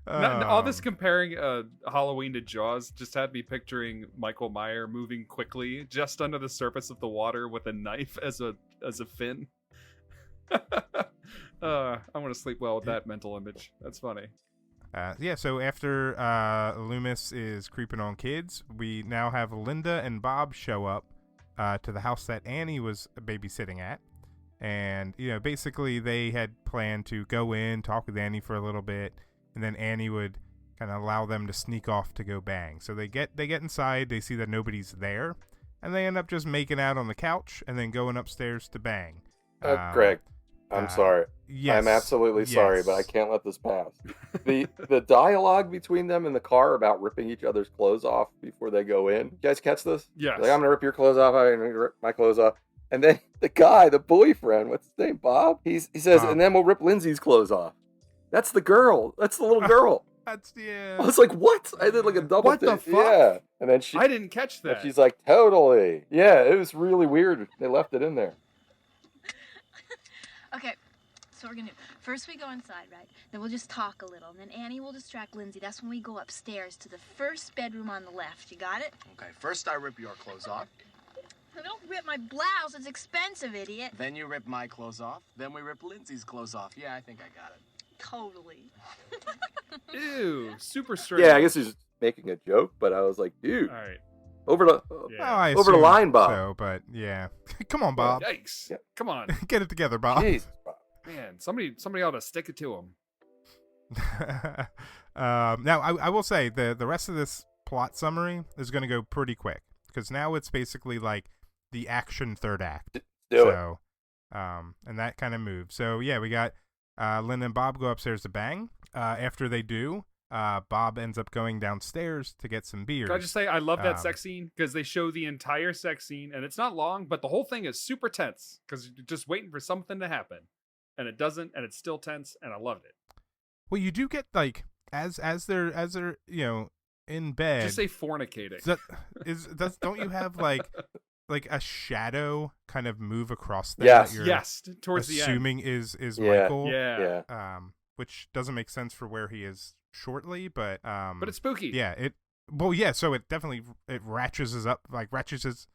All this comparing Halloween to Jaws just had me picturing Michael Myers moving quickly just under the surface of the water with a knife as a fin. I want to sleep well with that mental image. That's funny. So after Loomis is creeping on kids, we now have Linda and Bob show up to the house that Annie was babysitting at. And, basically they had planned to go in, talk with Annie for a little bit, and then Annie would kind of allow them to sneak off to go bang. So they get inside, they see that nobody's there, and they end up just making out on the couch and then going upstairs to bang. Greg, I'm sorry. Yes. I'm absolutely sorry, but I can't let this pass. The dialogue between them in the car about ripping each other's clothes off before they go in. You guys catch this? Yes. Like, I'm going to rip your clothes off. I'm going to rip my clothes off. And then the guy, the boyfriend, what's his name, Bob? He says, and then we'll rip Lindsay's clothes off. That's the girl. That's the little girl. I was like, what? I did like a double What the fuck? Yeah. And then I didn't catch that. And she's like, totally. Yeah, it was really weird. They left it in there. Okay, so we're gonna do. First we go inside, right? Then we'll just talk a little. And then Annie will distract Lindsay. That's when we go upstairs to the first bedroom on the left. You got it? Okay, first I rip your clothes off. Don't rip my blouse. It's expensive, idiot. Then you rip my clothes off. Then we rip Lindsay's clothes off. Yeah, I think I got it. Totally. Ew, super strange. Yeah, I guess he's making a joke, but I was like, dude. All right. Over the line, Bob. So, but yeah. Come on, Bob. Yikes. Come on. Get it together, Bob. Jeez, Bob. Man, somebody ought to stick it to him. Now, I will say the rest of this plot summary is going to go pretty quick because now it's basically like the action third act. Do it. And that kind of moves. So yeah, we got Linda and Bob go upstairs to bang. After they do, Bob ends up going downstairs to get some beers. Can I just say I love that sex scene because they show the entire sex scene and it's not long, but the whole thing is super tense because you're just waiting for something to happen, and it doesn't, and it's still tense, and I loved it. Well, you do get like as they're in bed. Just say fornicating. Don't you have like a shadow kind of move across them? Yes, towards the end. Assuming is Michael. Yeah. Which doesn't make sense for where he is shortly, but it's spooky. Yeah. So it definitely ratchets up, like ratcheted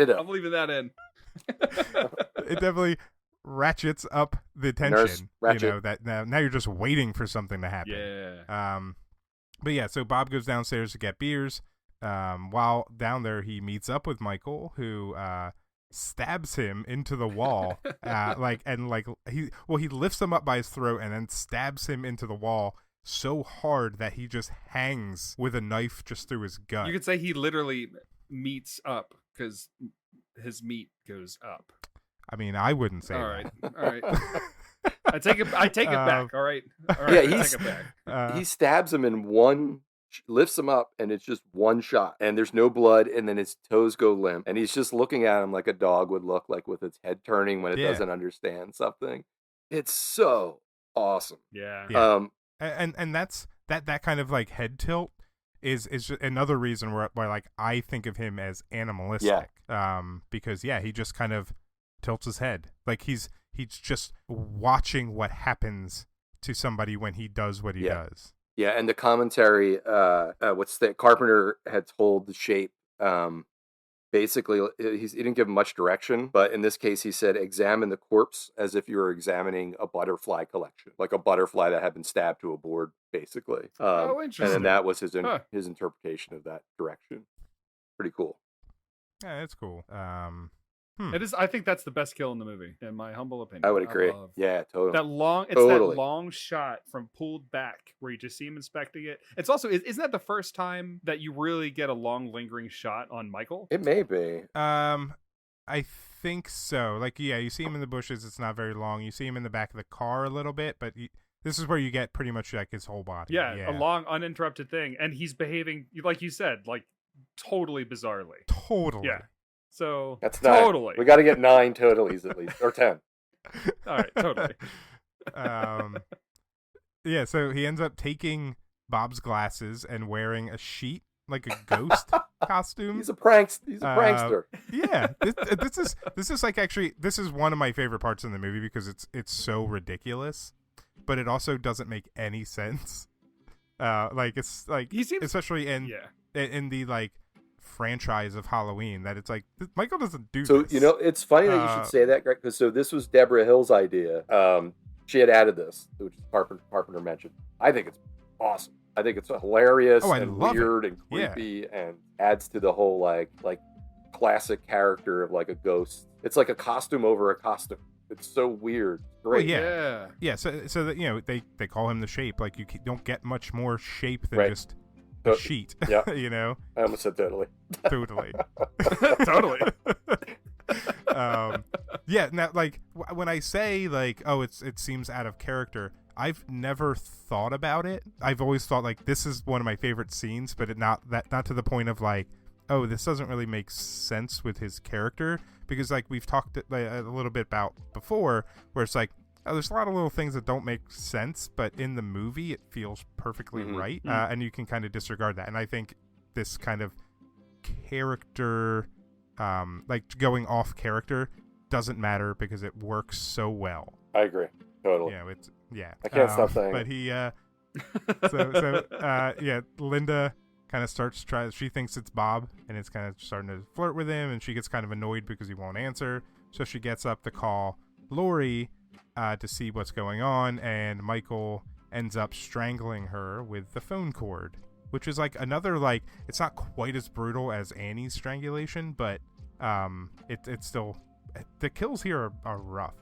up. I'm leaving that in. It definitely ratchets up the tension. That now you're just waiting for something to happen. Yeah. But yeah, so Bob goes downstairs to get beers. While down there, he meets up with Michael, who stabs him into the wall. He lifts him up by his throat and then stabs him into the wall so hard that he just hangs with a knife just through his gut. You could say he literally meets up because his meat goes up. I mean, I wouldn't say all that. Right. I take it back. All right. Yeah, take it back. He stabs him in one, lifts him up, and it's just one shot, and there's no blood, and then his toes go limp, and he's just looking at him like a dog would look, like with its head turning when it doesn't understand something. It's so awesome. Yeah. And that's that kind of like head tilt is just another reason why like I think of him as animalistic. Because he just kind of tilts his head like he's just watching what happens to somebody when he does what he does. Yeah, and the commentary, Carpenter had told the shape, basically, he didn't give much direction, but in this case, he said, examine the corpse as if you were examining a butterfly collection, like a butterfly that had been stabbed to a board, basically. Interesting. And then that was his interpretation of that direction. Pretty cool. Yeah, it's cool. It is. I think that's the best kill in the movie, in my humble opinion. I would agree. Yeah, totally. That long shot from pulled back where you just see him inspecting it. It's also, isn't that the first time that you really get a long lingering shot on Michael? It may be. I think so. Like, yeah, you see him in the bushes. It's not very long. You see him in the back of the car a little bit, but this is where you get pretty much like his whole body. Yeah, a long uninterrupted thing, and he's behaving like you said, like totally bizarrely. Totally. Yeah. So that's totally. We got to get 9 totallys at least, or 10. All right, totally. Yeah, so he ends up taking Bob's glasses and wearing a sheet, like a ghost costume. He's a prankster. Yeah, this is like actually this is one of my favorite parts in the movie because it's so ridiculous, but it also doesn't make any sense. Like it's like he seems, especially in the like franchise of Halloween that it's like Michael doesn't do so this. It's funny that you should say that, Greg, because this was Debra Hill's idea. She had added this, which Carpenter mentioned. I think it's awesome. I think it's hilarious and weird and creepy and adds to the whole like classic character of like a ghost. It's like a costume over a costume. It's so weird. Great. Well, yeah. So that they call him the Shape. Like you don't get much more shape than just a sheet. Yeah. I almost said totally. Totally. Totally. Yeah. Now, like when I say like, oh, it seems out of character, I've never thought about it. I've always thought like this is one of my favorite scenes, but not to the point of like, oh, this doesn't really make sense with his character, because like we've talked a little bit about before, where it's like, oh, there's a lot of little things that don't make sense, but in the movie it feels perfectly right, and you can kind of disregard that. And I think this kind of character, like going off character, doesn't matter because it works so well. I agree, totally. I can't stop saying. But he, Linda kind of starts she thinks it's Bob, and it's kind of starting to flirt with him, and she gets kind of annoyed because he won't answer. So she gets up to call Laurie to see what's going on, and Michael ends up strangling her with the phone cord, which is like another, like, it's not quite as brutal as Annie's strangulation, but it's still, the kills here are rough.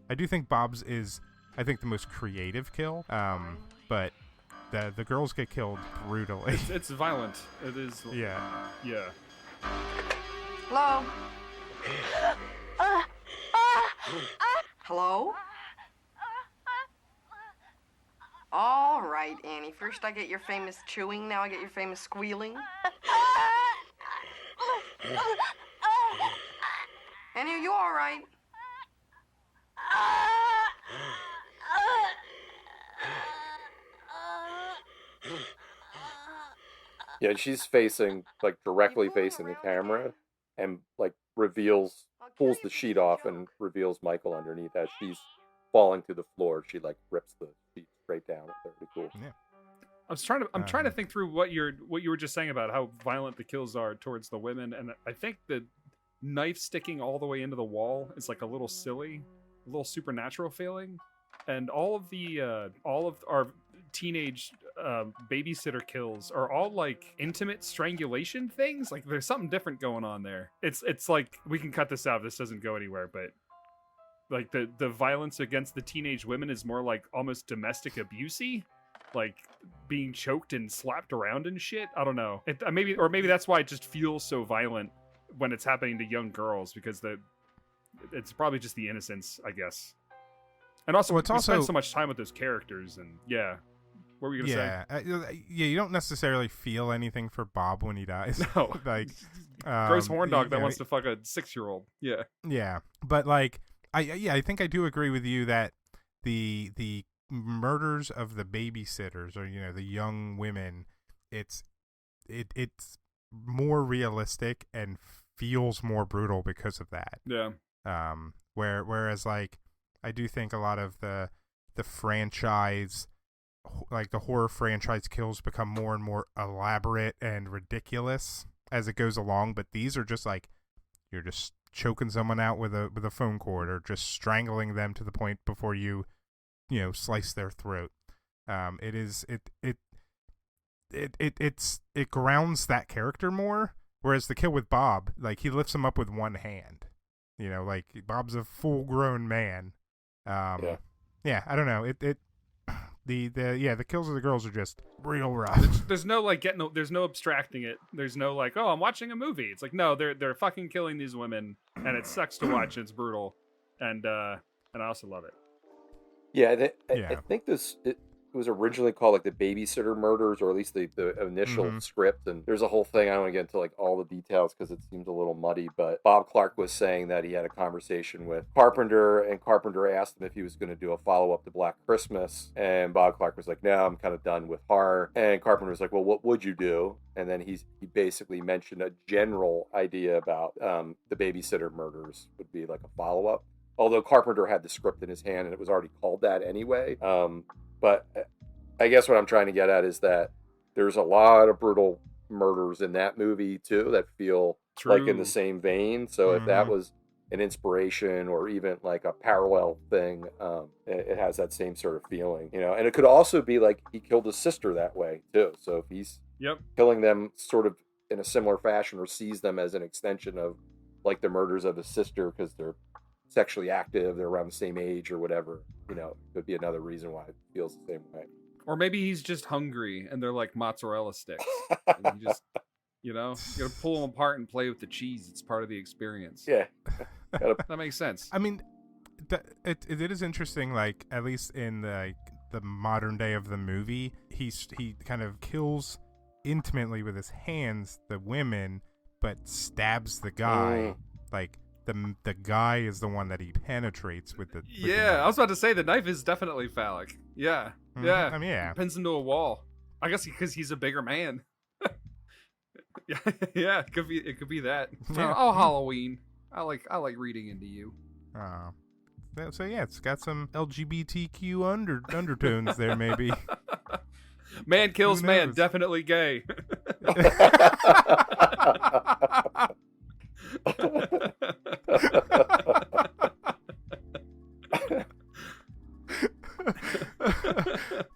I do think Bob's is I think, the most creative kill. But the girls get killed brutally. It's violent. It is. Yeah. Yeah. Hello? Hello? All right, Annie. First I get your famous chewing, now I get your famous squealing. Annie, are you all right? Yeah, she's facing, like, directly facing the camera, and, like, pulls the sheet off and reveals Michael underneath as she's falling to the floor. She, like, rips the sheet straight down. It's very cool. Yeah. I'm trying to think through what you were just saying about how violent the kills are towards the women, and I think the knife sticking all the way into the wall is like a little silly, a little supernatural feeling, and all of our teenage babysitter kills are all like intimate strangulation things. Like there's something different going on there. It's like, we can cut this out if this doesn't go anywhere, but like the violence against the teenage women is more like almost domestic abuse-y, like being choked and slapped around and shit. I don't know. Maybe that's why it just feels so violent when it's happening to young girls, because it's probably just the innocence, I guess. And also, we spend so much time with those characters, and yeah. What were you gonna say? You don't necessarily feel anything for Bob when he dies. No, like gross horn dog that wants to fuck a 6-year-old. Yeah, yeah, but like, I think I do agree with you that the murders of the babysitters, or the young women, it's more realistic and feels more brutal because of that. Yeah. Whereas like, I do think a lot of the franchise, like the horror franchise kills, become more and more elaborate and ridiculous as it goes along. But these are just like, you're just choking someone out with a phone cord, or just strangling them to the point before you slice their throat. It grounds that character more. Whereas the kill with Bob, like, he lifts him up with one hand. Like, Bob's a full grown man. Yeah, I don't know. The kills of the girls are just real rough. There's no like there's no abstracting it. There's no like, oh, I'm watching a movie. It's like, no, they're fucking killing these women, and it sucks to watch. It's brutal, and I also love it. Yeah, I think it was originally called like the babysitter murders, or at least the initial script. And there's a whole thing. I don't want to get into like all the details because it seems a little muddy. But Bob Clark was saying that he had a conversation with Carpenter, and Carpenter asked him if he was going to do a follow-up to Black Christmas. And Bob Clark was like, no, I'm kind of done with horror. And Carpenter was like, well, what would you do? And then he basically mentioned a general idea about the babysitter murders would be like a follow-up. Although Carpenter had the script in his hand and it was already called that anyway. But I guess what I'm trying to get at is that there's a lot of brutal murders in that movie too that feel like in the same vein. So if that was an inspiration or even like a parallel thing, it has that same sort of feeling, And it could also be like he killed his sister that way too. So if he's killing them sort of in a similar fashion, or sees them as an extension of like the murders of his sister because they're sexually active, they're around the same age or whatever, could be another reason why it feels the same way. Or maybe he's just hungry and they're like mozzarella sticks. And you just, you gotta pull them apart and play with the cheese. It's part of the experience. Yeah. That makes sense. I mean, it is interesting, like, at least in the modern day of the movie, he kind of kills intimately with his hands the women, but stabs the guy. Like, the guy is the one that he penetrates with the I was about to say the knife is definitely phallic. Yeah. Yeah. I mean, yeah. Pins into a wall. I guess because he's a bigger man. Yeah, it could be that. Yeah. Oh, Halloween. I like reading into you. So yeah, it's got some LGBTQ undertones there, maybe. Man kills man, definitely gay.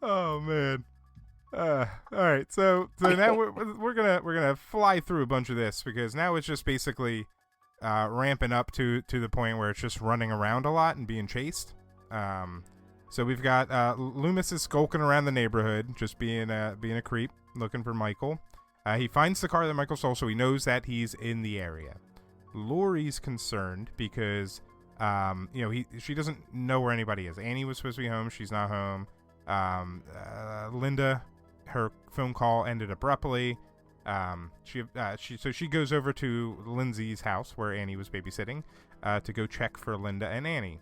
Oh man. All right, so now we're gonna fly through a bunch of this, because now it's just basically ramping up to the point where it's just running around a lot and being chased. So we've got Loomis is skulking around the neighborhood, just being a creep, looking for Michael. He finds the car that Michael stole, so he knows that he's in the area. Laurie's concerned because, she doesn't know where anybody is. Annie was supposed to be home. She's not home. Linda, her phone call ended abruptly. So she goes over to Lindsay's house where Annie was babysitting to go check for Linda and Annie.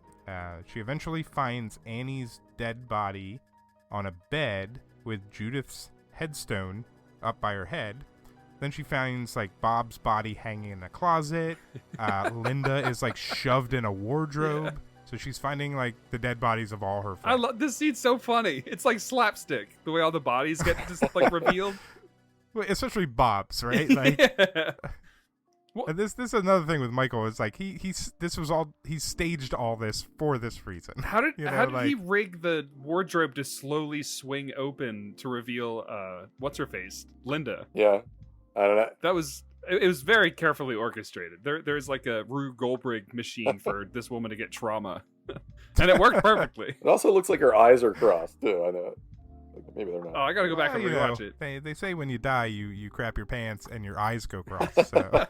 She eventually finds Annie's dead body on a bed with Judith's headstone up by her head. Then she finds like Bob's body hanging in a closet. Linda is like shoved in a wardrobe. Yeah. So she's finding like the dead bodies of all her friends. I love this scene's so funny. It's like slapstick the way all the bodies get just like revealed. Well, especially Bob's, right? Like, yeah. And this is another thing with Michael is like he staged all this for this reason. How did he rig the wardrobe to slowly swing open to reveal what's her face, Linda? Yeah, I don't know. It was very carefully orchestrated. There's like a Rube Goldberg machine for this woman to get trauma, and it worked perfectly. It also looks like her eyes are crossed too. I know. Maybe they're not. Oh, I gotta go back and rewatch it. They say when you die, you crap your pants and your eyes go cross. So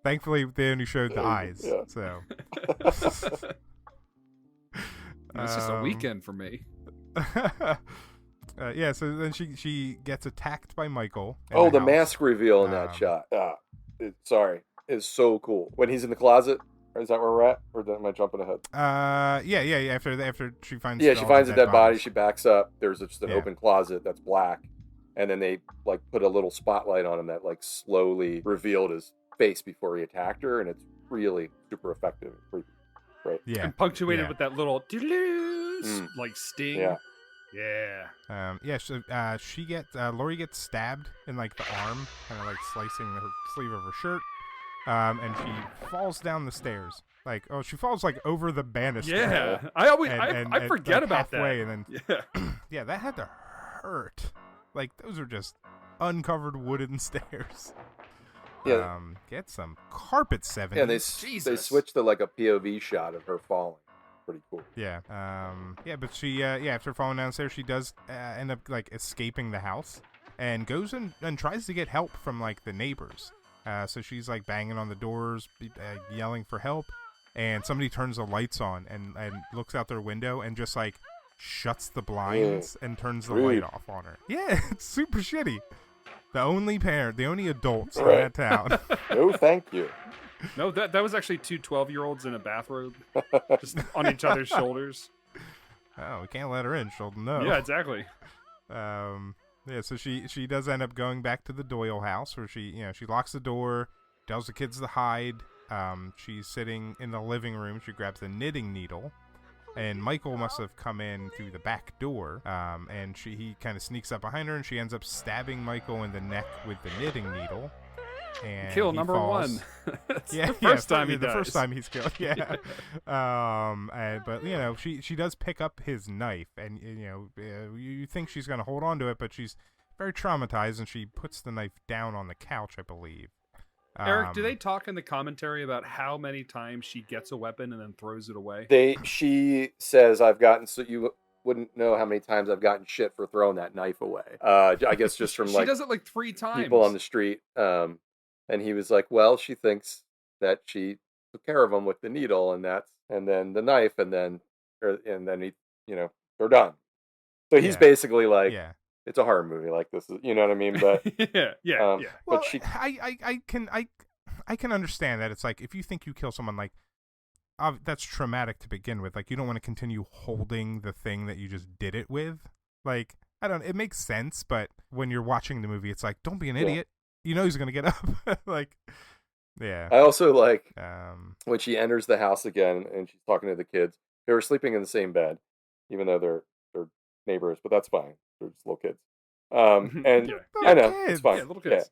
thankfully, they only showed the eyes. Yeah. So it's just a weekend for me. So then she gets attacked by Michael. Oh, the mask reveal in that shot. Is so cool when he's in the closet. Is that where we're at, or am I jumping ahead? Yeah. After she finds she finds a dead body. She backs up. There's just an open closet that's black, and then they like put a little spotlight on him that like slowly revealed his face before he attacked her, and it's really super effective and creepy. Right? Yeah, and punctuated with that little like sting. Yeah. So Laurie gets stabbed in like the arm, kind of like slicing her sleeve of her shirt. And she falls down the stairs. She falls like over the banister. Yeah, I forget about halfway, that. And then that had to hurt. Like those are just uncovered wooden stairs. Yeah. Get some carpet 70s. Yeah, they switched to like a POV shot of her falling. Pretty cool. Yeah. But she after falling downstairs, she does end up like escaping the house and goes and tries to get help from like the neighbors. So she's like banging on the doors, yelling for help, and somebody turns the lights on and looks out their window and just like shuts the blinds and turns the light off on her. Yeah, it's super shitty. The only adults in that town. No, thank you. No, that was actually two 12-year-olds in a bathrobe, just on each other's shoulders. Oh, we can't let her in. She'll know. Yeah, exactly. So she does end up going back to the Doyle house where she locks the door, tells the kids to hide. She's sitting in the living room. She grabs the knitting needle, and Michael must have come in through the back door. And he kind of sneaks up behind her, and she ends up stabbing Michael in the neck with the knitting needle. And kill number falls. 1. The first time he's killed. Yeah. But she does pick up his knife, and you think she's gonna hold on to it, but she's very traumatized, and she puts the knife down on the couch, I believe. Eric, do they talk in the commentary about how many times she gets a weapon and then throws it away? She says, so you wouldn't know how many times I've gotten shit for throwing that knife away. I guess just from she does it like 3 times. People on the street. And he was like, well, she thinks that she took care of him with the needle and then the knife, and then he, they're done. So he's basically like, it's a horror movie. Like this is, you know what I mean? But yeah. Well, but I can understand that. It's like, if you think you kill someone, like, that's traumatic to begin with. Like, you don't want to continue holding the thing that you just did it with. Like, it makes sense, but when you're watching the movie, it's like, don't be an idiot. You know he's going to get up. Like, yeah. I also like when she enters the house again and she's talking to the kids. They were sleeping in the same bed, even though they're neighbors, but that's fine. They're just little kids. And I know, it's fine. Yeah, little kids.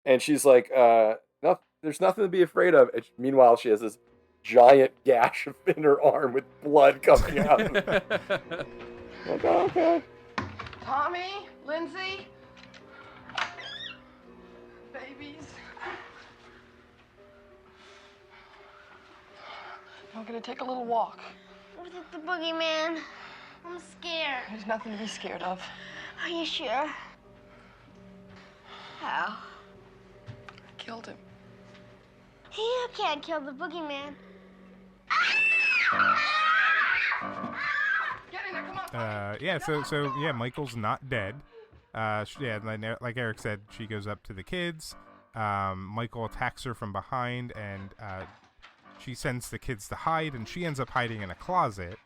Yeah. And she's like, there's nothing to be afraid of. And meanwhile, she has this giant gash in her arm with blood coming out. Like, oh, okay. Tommy, Lindsay, babies. I'm gonna take a little walk. Was it the boogeyman? I'm scared. There's nothing to be scared of. Are you sure? How? I killed him. You can't kill the boogeyman. Yeah, Michael's not dead. Like Eric said, she goes up to the kids. Michael attacks her from behind, and she sends the kids to hide, and she ends up hiding in a closet.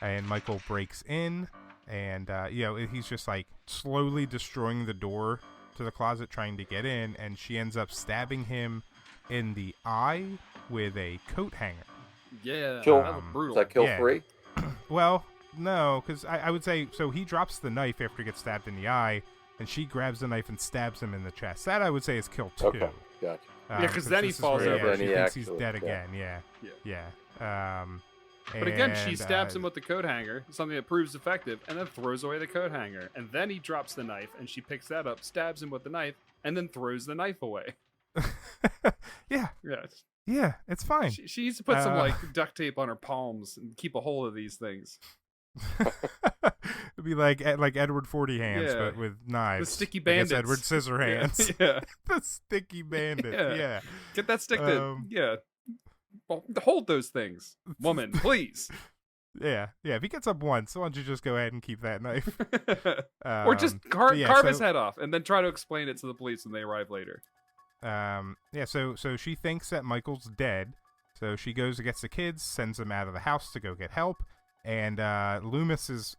And Michael breaks in, and he's just like slowly destroying the door to the closet, trying to get in, and she ends up stabbing him in the eye with a coat hanger. Yeah, Kill, that was brutal. Is that kill Yeah. free? Well, no, because I would say, so he drops the knife after he gets stabbed in the eye, and she grabs the knife and stabs him in the chest. That I would say is kill 2. Okay, gotcha. Yeah, 'cause then he falls over. She Then he thinks he's actually- dead yeah. again. Yeah. But again, she And, stabs him with the coat hanger, something that proves effective, and then throws away the coat hanger. And then he drops the knife, and she picks that up, stabs him with the knife, and then throws the knife away. Yeah. Yes. Yeah, it's fine. She needs to put some like duct tape on her palms and keep a hold of these things. It'd be like Edward 40 hands, Yeah. but with knives. The sticky I guess bandits. Edward Scissorhands. Yeah. The sticky bandits. Yeah. Get that stick to well, hold those things, woman, please. Yeah. If he gets up once, why don't you just go ahead and keep that knife? Or just carve his so- head off and then try to explain it to the police when they arrive later. So she thinks that Michael's dead, so she goes and gets the kids, sends them out of the house to go get help, and Loomis is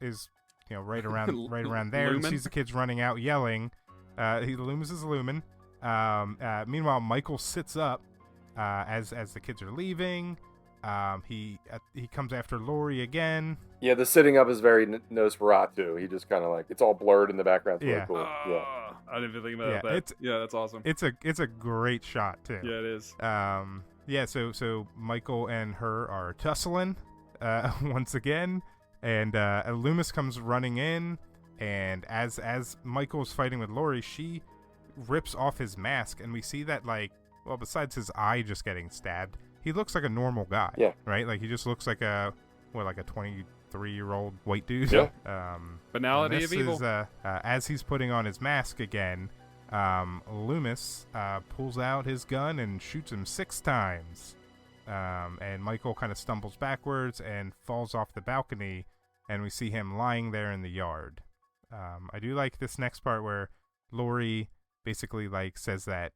right around there and Lumen? sees the kids running out yelling. Loomis is Lumen. Meanwhile, Michael sits up as the kids are leaving. He comes after Laurie again. Yeah, the sitting up is very Nosferatu. He just kind of like, it's all blurred in the background. It's really Yeah. cool. Yeah. I didn't even think about Yeah, that. That's awesome. It's a great shot too. Yeah, it is. So Michael and her are tussling once again, and Loomis comes running in, and as Michael's fighting with Laurie, she rips off his mask, and we see that, like, well, besides his eye just getting stabbed, he looks like a normal guy. Yeah. Right? Like, he just looks like a 23-year-old white dude. Yeah. Banality and of this evil. is, as he's putting on his mask again, Loomis pulls out his gun and shoots him 6 times. And Michael kind of stumbles backwards and falls off the balcony, and we see him lying there in the yard. I do like this next part where Laurie basically says that,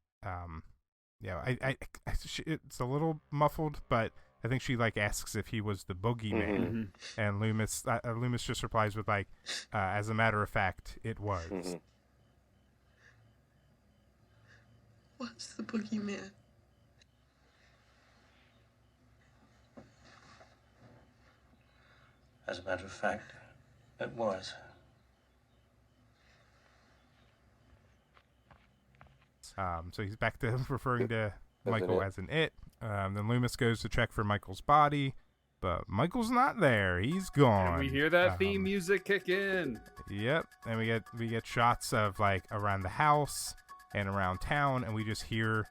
it's a little muffled, but I think she asks if he was the boogeyman, and Loomis just replies with as a matter of fact, it was. Mm-hmm. What's the boogeyman? As a matter of fact, it was. So he's back to referring to As Michael an it. as an it. Then Loomis goes to check for Michael's body, but Michael's not there. He's gone. And we hear that theme music kick in. Yep, and we get shots of around the house and around town, and we just hear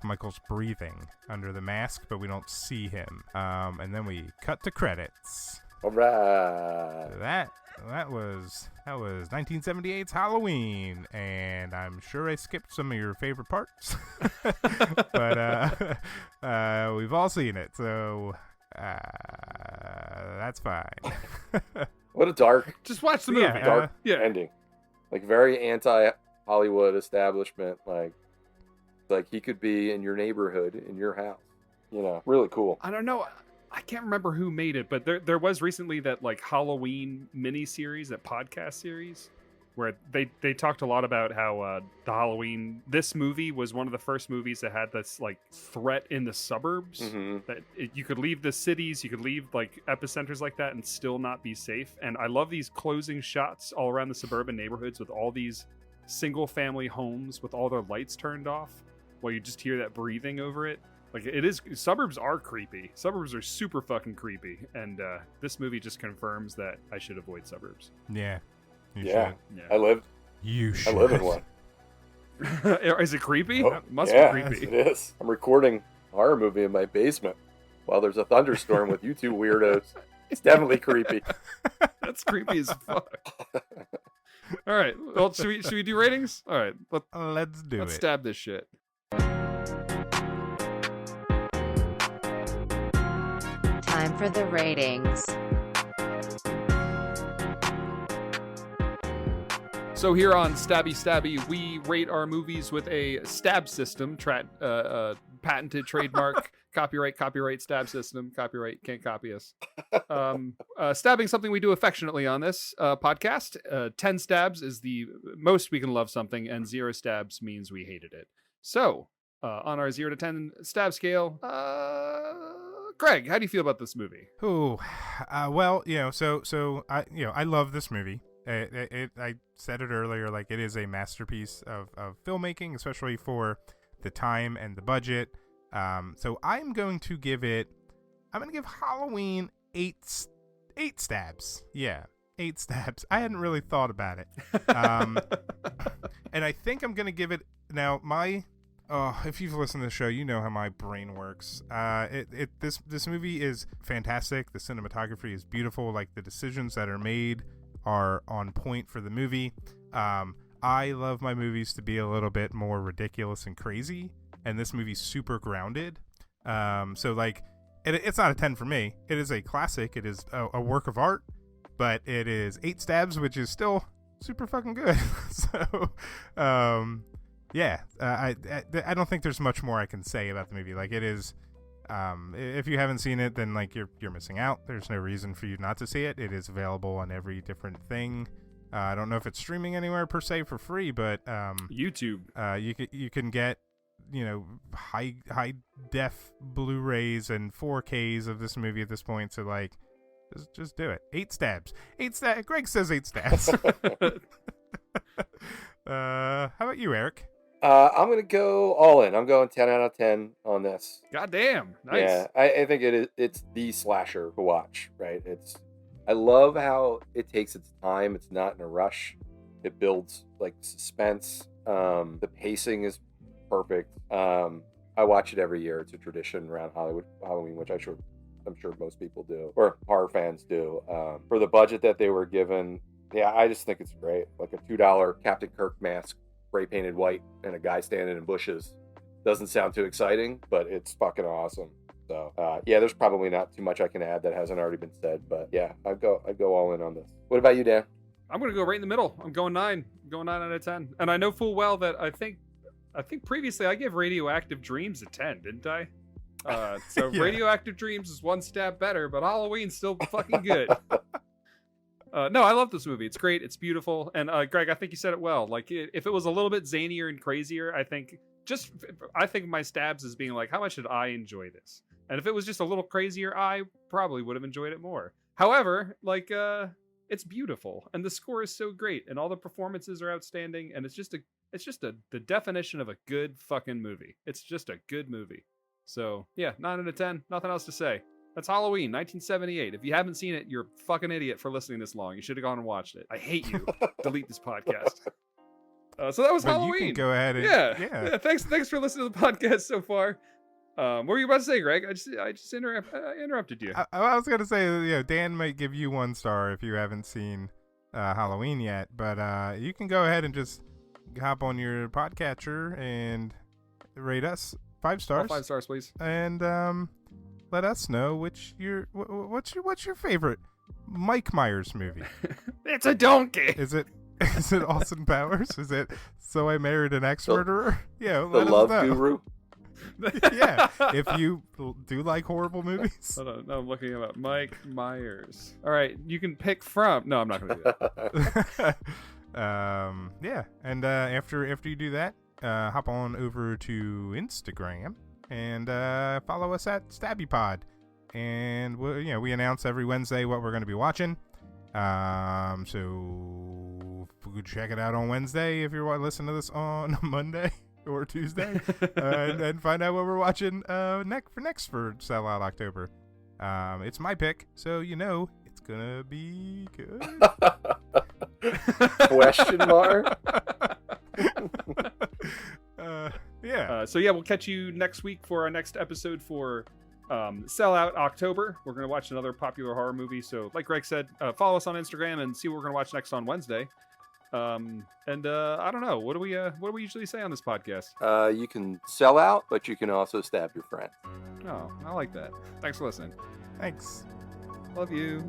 Michael's breathing under the mask, but we don't see him. And then we cut to credits. All right. That was 1978's Halloween, and I'm sure I skipped some of your favorite parts, but we've all seen it, so that's fine. What a dark. Just watch the movie. Dark ending. Very anti-Hollywood establishment. Like he could be in your neighborhood, in your house. Really cool. I don't know. I can't remember who made it, but there was recently that Halloween miniseries, that podcast series, where they talked a lot about how this movie was one of the first movies that had this threat in the suburbs, that you could leave the cities, you could leave epicenters like that and still not be safe. And I love these closing shots all around the suburban neighborhoods with all these single family homes with all their lights turned off, while you just hear that breathing over it. Suburbs are creepy. Suburbs are super fucking creepy. And this movie just confirms that I should avoid suburbs. Yeah. You Yeah. should. I should. live in one. Is it creepy? Oh, That must yeah, be creepy. It is. I'm recording a horror movie in my basement while there's a thunderstorm with you two weirdos. It's definitely creepy. That's creepy as fuck. All right. Well, should we do ratings? All right. Let's do it. Let's stab this shit. Time for the ratings. So here on Stabby Stabby, we rate our movies with a stab system, patented trademark, copyright stab system, copyright, can't copy us. Stabbing something we do affectionately on this podcast. 10 stabs is the most we can love something, and 0 stabs means we hated it. So on our 0 to 10 stab scale, Greg, how do you feel about this movie? Oh, well, so I love this movie. I said it earlier, like it is a masterpiece of filmmaking, especially for the time and the budget. So I'm going to give Halloween 8 stabs. Yeah, 8 stabs. I hadn't really thought about it. And I think I'm going to give it now if you've listened to the show, you know how my brain works. This movie is fantastic. The cinematography is beautiful. Like the decisions that are made are on point for the movie. I love my movies to be a little bit more ridiculous and crazy, and this movie's super grounded. So like, it's not a 10 for me. It is a classic. It is a work of art, but it is 8 stabs, which is still super fucking good. So, yeah, I don't think there's much more I can say about the movie. Like it is. If you haven't seen it, then like you're missing out. There's no reason for you not to see it. It is available on every different thing. I don't know if it's streaming anywhere per se for free, but YouTube. You can get high def Blu-rays and 4Ks of this movie at this point. So like, just do it. 8 stabs. 8 stabs. Greg says 8 stabs. How about you, Eric? I'm going to go all in. I'm going 10 out of 10 on this. God damn. Nice. Yeah, I think it's the slasher to watch, right? I love how it takes its time. It's not in a rush. It builds like suspense. The pacing is perfect. I watch it every year. It's a tradition around Halloween, which I'm sure most people do, or horror fans do. For the budget that they were given, yeah, I just think it's great. Like a $2 Captain Kirk mask, spray painted white, and a guy standing in bushes. Doesn't sound too exciting, but it's fucking awesome. So yeah, there's probably not too much I can add that hasn't already been said, but yeah, I'd go all in on this. What about you, Dan? I'm gonna go right in the middle. I'm going 9. I'm going 9 out of 10. And I know full well that I think previously I gave Radioactive Dreams a 10, didn't I? So yeah. Radioactive Dreams is 1 stab better, but Halloween's still fucking good. No, I love this movie. It's great. It's beautiful. And Greg, I think you said it well. Like, if it was a little bit zanier and crazier, I think my stabs as being like, how much did I enjoy this? And if it was just a little crazier, I probably would have enjoyed it more. However, like, it's beautiful, and the score is so great, and all the performances are outstanding, and it's just the definition of a good fucking movie. It's just a good movie. So yeah, 9 out of 10. Nothing else to say. That's Halloween, 1978. If you haven't seen it, you're a fucking idiot for listening this long. You should have gone and watched it. I hate you. Delete this podcast. So that was Halloween. You can go ahead and yeah. Thanks for listening to the podcast so far. What were you about to say, Greg? I just interrupted you. I was gonna say, Dan might give you 1 star if you haven't seen Halloween yet, but you can go ahead and just hop on your podcatcher and rate us 5 stars. 5 stars, please. And let us know what's your favorite Mike Myers movie. It's a donkey. Is it Austin Powers? Is it So I Married an Ex-Murderer? Yeah, the Love Guru. Yeah, if you do like horrible movies. Hold on, I'm looking at Mike Myers. All right, you can pick from. No, I'm not going to do that. Yeah, and after you do that, hop on over to Instagram and follow us at Stabby Pod, and we announce every Wednesday what we're going to be watching. So check it out on Wednesday if you're listening to this on Monday or Tuesday, and find out what we're watching next for Sellout October. It's my pick, so it's gonna be good. Question mark. Yeah. So yeah, we'll catch you next week for our next episode for Sellout October. We're going to watch another popular horror movie. So, like Greg said, follow us on Instagram and see what we're going to watch next on Wednesday. I don't know. What do we usually say on this podcast? You can sell out, but you can also stab your friend. Oh, I like that. Thanks for listening. Thanks. Love you.